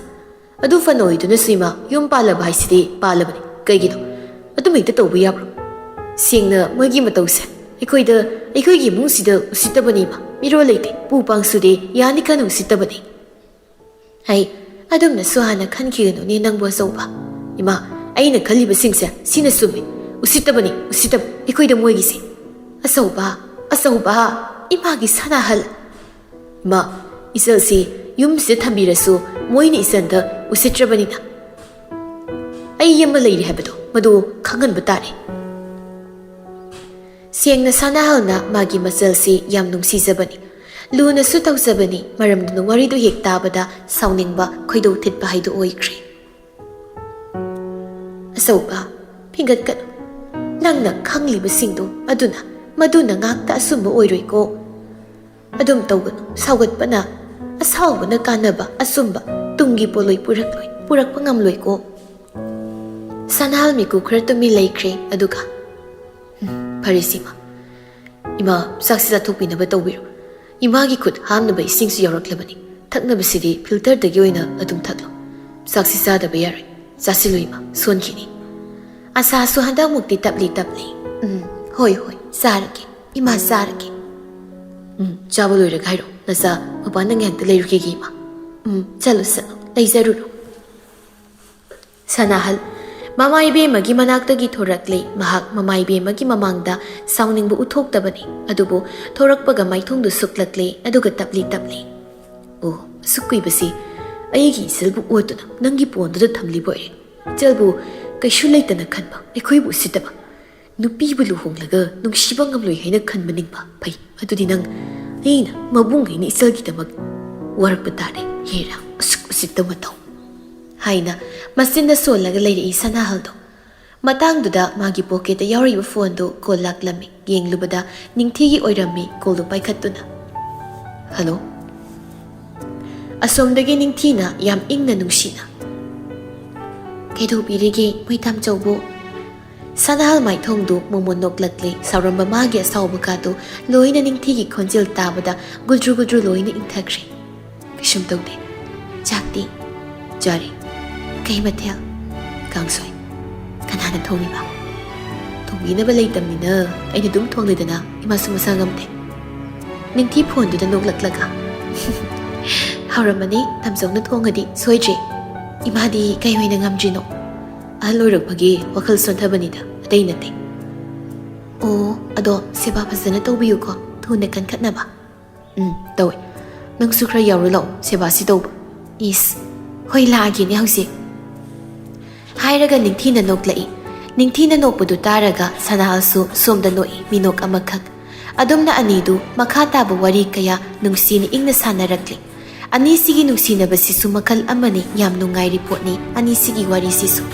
ꯑꯗꯨ ꯐꯅ ꯑꯣꯏꯗꯨꯅꯁꯨ ꯏꯃꯥ ꯌꯨꯝ ꯄꯥꯜꯂꯕ ꯍꯥꯏꯁꯤꯗꯤ ꯄꯥꯜꯂꯕꯅꯤ ꯀꯩꯒꯤꯅೋ ꯑꯗꯨꯝ ꯍꯦꯛꯇ ꯇꯧꯕ ꯌꯥꯕ꯭ꯔꯣ ꯁꯦꯡꯅ ꯃꯣꯏꯒꯤ ꯃꯇꯧꯁꯦ ꯑꯩꯈꯣꯏꯒꯤ ꯏꯃꯨꯡꯁꯤꯗ ꯎꯁꯤꯠꯇꯕꯅꯤ ꯏꯃꯥ ꯃꯤꯔꯣꯜ ꯂꯩꯇꯦ ꯄꯨ ꯄꯥꯡꯁꯨꯗꯦ ꯌꯥꯅꯤ ꯀꯟꯅ ꯎꯁꯤꯠꯇꯕꯅꯤ ꯑꯗꯨꯝꯅꯁꯨ ꯍꯥꯟꯅ ꯈꯟꯈꯤꯒꯅꯨꯅꯦ ꯅꯪꯕꯨ ꯑꯆꯧꯕ ꯏꯃꯥ ꯑꯩꯅ ꯈꯜꯂꯤꯕꯁꯤꯡꯁꯦ ꯁꯤꯅ ꯆꯨꯝꯃꯤ ꯎꯁꯤꯠꯇꯕ ꯑꯩꯈꯣꯏꯗ ꯃꯣꯏꯒꯤꯁꯦ ꯑꯆꯧꯕ ꯏꯃꯥꯒꯤ ꯁꯅꯥꯍꯜ ꯏꯃꯥ ꯏꯆꯜꯁꯤ ꯌꯨꯝꯁꯤꯗ ꯊꯝꯕꯤꯔꯁꯨ ꯃꯣꯏꯅ ꯏꯆꯜꯗ ꯎꯁꯤꯠꯇ꯭ꯔꯕꯅꯤꯅ ꯑꯩ ꯑꯃ ꯂꯩꯔꯤ ꯍꯥꯏꯕꯗꯣ ꯃꯗꯨ ꯈꯪꯍꯟꯕ ꯇꯥꯔꯦ ꯁꯦꯡꯅ ꯁꯅꯥꯍꯜꯅ ꯃꯥꯒꯤ ꯃꯆꯜꯁꯤ ꯌꯥꯝ ꯅꯨꯡꯁꯤꯖꯕꯅꯤ ꯂꯨꯅꯁꯨ ꯇꯧꯖꯕꯅꯤ ꯃꯔꯝꯗꯨꯅ ꯋꯥꯔꯤꯗꯨ ꯍꯦꯛ ꯇꯥꯕꯗ ꯁꯥꯎꯅꯤꯡꯕ ꯈꯣꯏꯗꯧ ꯊꯤꯠꯄ ꯍꯥꯏꯗꯨ ꯑꯣꯏꯈ꯭ꯔꯦ ꯑꯆꯧꯕ ꯐꯤꯡꯒꯠꯀꯅꯨ ꯅꯪꯅ ꯈꯪꯂꯤꯕꯁꯤꯡꯗꯨ ꯃꯗꯨꯅ ꯉꯥꯛꯇ ꯑꯆꯨꯝꯕ ꯑꯣꯏꯔꯣꯏꯀꯣ ꯑꯗꯨꯝ ꯇꯧꯒꯅꯨ ꯁꯥꯎꯒꯠꯄꯅ ꯑꯁꯥꯎꯕꯅ ꯀꯥꯟꯅꯕ ꯑꯆꯨꯝꯕ ꯇꯨꯡꯒꯤ ꯄꯣꯠꯂꯣꯏ ꯄꯨꯔꯛꯄ ꯉꯝꯂꯣꯏꯀꯣ ꯁꯅꯥꯍꯜ ꯃꯤꯀꯨꯞ ꯈꯔ ꯇꯨꯃꯤꯟ ꯂꯩꯈ꯭ꯔꯦ ꯑꯗꯨꯒ ꯐꯔꯦ ꯁꯤꯃ ꯏꯃꯥ ꯆꯥꯛꯁꯤ ꯆꯥꯊꯣꯛꯄꯤꯅꯕ ꯇꯧꯕꯤꯔꯣ ꯏꯃꯥꯒꯤ ꯈꯨꯠ ꯍꯥꯝꯅꯕ ꯏꯁꯤꯡꯁꯨ ꯌꯥꯎꯔꯛꯂꯕꯅꯤ ꯊꯛꯅꯕꯁꯤꯗꯤ ꯐꯤꯜꯇꯔꯗꯒꯤ ꯑꯣꯏꯅ ꯑꯗꯨꯝ ꯊꯛꯂꯣ ꯆꯥꯛꯁꯤ ꯆꯥꯗꯕ ꯌꯥꯔꯣꯏ ꯆꯥꯁꯤꯜꯂꯨ ꯏꯃꯥ ꯁꯣꯟꯈꯤꯅꯤ ꯑꯁꯥꯁꯨ ꯍꯟꯗꯛꯃꯨꯛꯇꯤ ꯇꯞꯂꯤ ꯍꯣꯏ ꯆꯥꯔꯒꯦ ꯏꯃꯥ ꯆꯥꯔꯒꯦ ꯆꯥꯕ ꯂꯣꯏꯔꯒ ꯍꯥꯏꯔꯣ ꯅꯆꯥ ꯃꯄꯥꯟꯗ ꯉꯥꯏꯍꯥꯛꯇ ꯂꯩꯔꯨꯈꯤꯒꯦ ꯏꯃꯥ ꯆꯠꯂꯣ ꯂꯩꯖꯔꯨꯔꯣ ꯁꯅꯥꯍꯜ ꯃꯃꯥ ꯏꯕꯦꯝꯃꯒꯤ ꯃꯅꯥꯛꯇꯒꯤ ꯊꯣꯔꯛꯂꯤ ꯃꯍꯥꯛ ꯃꯃꯥ ꯏꯕꯦꯝꯃꯒꯤ ꯃꯃꯥꯡꯗ ꯁꯥꯎꯅꯤꯡꯕ ꯎꯠꯊꯣꯛꯇꯕꯅꯤ ꯑꯗꯨꯕꯨ ꯊꯣꯔꯛꯄꯒ ꯃꯥꯏꯊꯣꯡꯗꯨ ꯁꯨꯛꯂꯛꯂꯤ ꯑꯗꯨꯒ ꯇꯞꯂꯤ ꯑꯣ ꯑꯁꯨꯛ ꯀꯨꯏꯕꯁꯤ ꯑꯩꯒꯤ ꯏꯆꯜꯕꯨ ꯑꯣꯠꯇꯨꯅ ꯅꯪꯒꯤ ꯄꯣꯟꯗꯨꯗ ꯊꯝꯂꯤꯕ ꯑꯣꯏꯔꯦ ꯏꯆꯜꯕꯨ ꯀꯩꯁꯨ ꯂꯩꯇꯅ ꯈꯟꯕ ꯑꯩꯈꯣꯏꯕꯨ ꯎꯁꯤꯠꯇꯕ ꯅꯨꯄꯤꯕꯨ ꯂꯨꯍꯣꯡꯂꯒ ꯅꯨꯡꯁꯤꯕ ꯉꯝꯂꯣꯏ ꯍꯥꯏꯅ ꯈꯟꯕ ꯅꯤꯡꯕ ꯐꯩ ꯑꯗꯨꯗꯤ ꯅꯪ ꯑꯩꯅ ꯃꯕꯨꯡꯉꯩꯅ ꯏꯆꯜꯒꯤꯗꯃꯛ ꯋꯥꯔꯛꯄ ꯇꯥꯔꯦ ꯍꯦꯔꯥ ꯑꯁꯨꯛ ꯎꯁꯤꯠꯇꯕ ꯃꯇꯧ ꯍꯥꯏꯅ ꯃꯆꯤꯟꯗ ꯁꯣꯜꯂꯒ ꯂꯩꯔꯛꯏ ꯁꯅꯥꯍꯜꯗꯣ ꯃꯇꯥꯡꯗꯨꯗ ꯃꯥꯒꯤ ꯄꯣꯀꯦꯠꯇ ꯌꯥꯎꯔꯤꯕ ꯐꯣꯟꯗꯨ ꯀꯣꯜ ꯂꯥꯛꯂꯝꯃꯤ ꯌꯦꯡꯂꯨꯕꯗ ꯅꯤꯡꯊꯤꯒꯤ ꯑꯣꯏꯔꯝꯃꯤ ꯀꯣꯜꯗꯨ ꯄꯥꯏꯈꯠꯇꯨꯅ ꯍꯜꯂꯣ ꯑꯁꯣꯝꯗꯒꯤ ꯅꯤꯡꯊꯤꯅ ꯌꯥꯝ ꯏꯪꯅ ꯅꯨꯡꯁꯤꯅ ꯀꯩꯗꯧꯕꯤꯔꯤꯒꯦ ꯃꯩꯊꯥꯝꯆꯧꯕꯨ ꯁꯅꯥꯍꯜ ꯃꯥꯏꯊꯣꯡꯗꯨ ꯃꯣꯃꯣꯟ ꯅꯣꯛꯂꯛꯂꯦ ꯁꯥꯎꯔꯝꯕ ꯃꯥꯒꯤ ꯑꯁꯥꯎꯕ ꯀꯥꯗꯨ ꯂꯣꯏꯅ ꯅꯤꯡꯊꯤꯒꯤ ꯈꯣꯟꯖꯦꯜ ꯇꯥꯕꯗ ꯒꯨꯗ꯭ꯔꯨ ꯒꯨꯗ꯭ꯔꯨ ꯂꯣꯏꯅ ꯏꯪꯊꯈ꯭ꯔꯦ ꯀꯩꯁꯨꯝ ꯇꯧꯗꯦ ꯆꯥꯛꯇꯤ ꯆꯥꯔꯦ ꯀꯩ ꯃꯊꯦꯜ ꯀꯥꯡꯁꯣꯏ ꯀꯅꯥꯅ ꯊꯣꯡꯉꯤꯕ ꯊꯣꯡꯕꯤꯅꯕ ꯂꯩꯇꯕꯅꯤꯅ ꯑꯩꯅ ꯑꯗꯨꯝ ꯊꯣꯡꯂꯦꯗꯅ ꯏꯃꯥꯁꯨ ꯃꯁꯥ ꯉꯝꯗꯦ ꯅꯤꯡꯊꯤ ꯐꯣꯟꯗꯨꯗ ꯅꯣꯛꯂꯛꯂꯒ ꯍꯥꯎꯔꯝꯃꯅꯤ ꯇꯝꯆꯧꯅ ꯊꯣꯡꯉꯗꯤ ꯁꯣꯏꯗ꯭ꯔꯦ ꯏꯃꯥꯗꯤ ꯀꯩ ꯑꯣꯏꯅ ꯉꯝꯗ꯭ꯔꯤꯅꯣ ꯑꯍꯜ ꯑꯣꯏꯔꯛꯄꯒꯤ ꯋꯥꯈꯜ ꯁꯣꯟꯊꯕꯅꯤꯗ ꯑꯇꯩ ꯅꯠꯇꯦ ꯑꯣ ꯑꯗꯣ ꯁꯦꯕꯥ ꯐꯖꯅ ꯇꯧꯕꯤꯌꯨꯀꯣ ꯊꯨꯅ ꯀꯟꯈꯠꯅꯕ ꯇꯧꯋꯦ ꯅꯪꯁꯨ ꯈꯔ ꯌꯥꯎꯔ ꯂꯥꯛꯑꯣ ꯁꯦꯕꯥꯁꯤ ꯇꯧꯕ ꯏꯁ ꯍꯣꯏ ꯂꯥꯛꯑꯒꯦꯅꯦ ꯍꯧꯖꯤꯛ ꯍꯥꯏꯔꯒ ꯅꯤꯡꯊꯤꯅ ꯅꯣꯛꯂꯛꯏ ꯅꯤꯡꯊꯤꯅ ꯅꯣꯛꯄꯗꯨ ꯇꯥꯔꯒ ꯁꯅꯥꯍꯜꯁꯨ ꯁꯣꯝꯗ ꯅꯣꯛꯏ ꯃꯤꯅꯣꯛ ꯑꯃꯈꯛ ꯑꯗꯨꯝꯅ ꯑꯅꯤꯗꯨ ꯃꯈꯥ ꯇꯥꯕ ꯋꯥꯔꯤ ꯀꯌꯥ ꯅꯨꯡꯁꯤꯅ ꯏꯪꯅ ꯁꯥꯟꯅꯔꯛꯂꯤ ꯑꯅꯤꯁꯤꯒꯤ ꯅꯨꯡꯁꯤꯅꯕꯁꯤꯁꯨ ꯃꯈꯜ ꯑꯃꯅꯤ ꯌꯥꯝ ꯅꯨꯡꯉꯥꯏꯔꯤ ꯄꯣꯠꯅꯤ ꯑꯅꯤꯁꯤꯒꯤ ꯋꯥꯔꯤꯁꯤꯁꯨ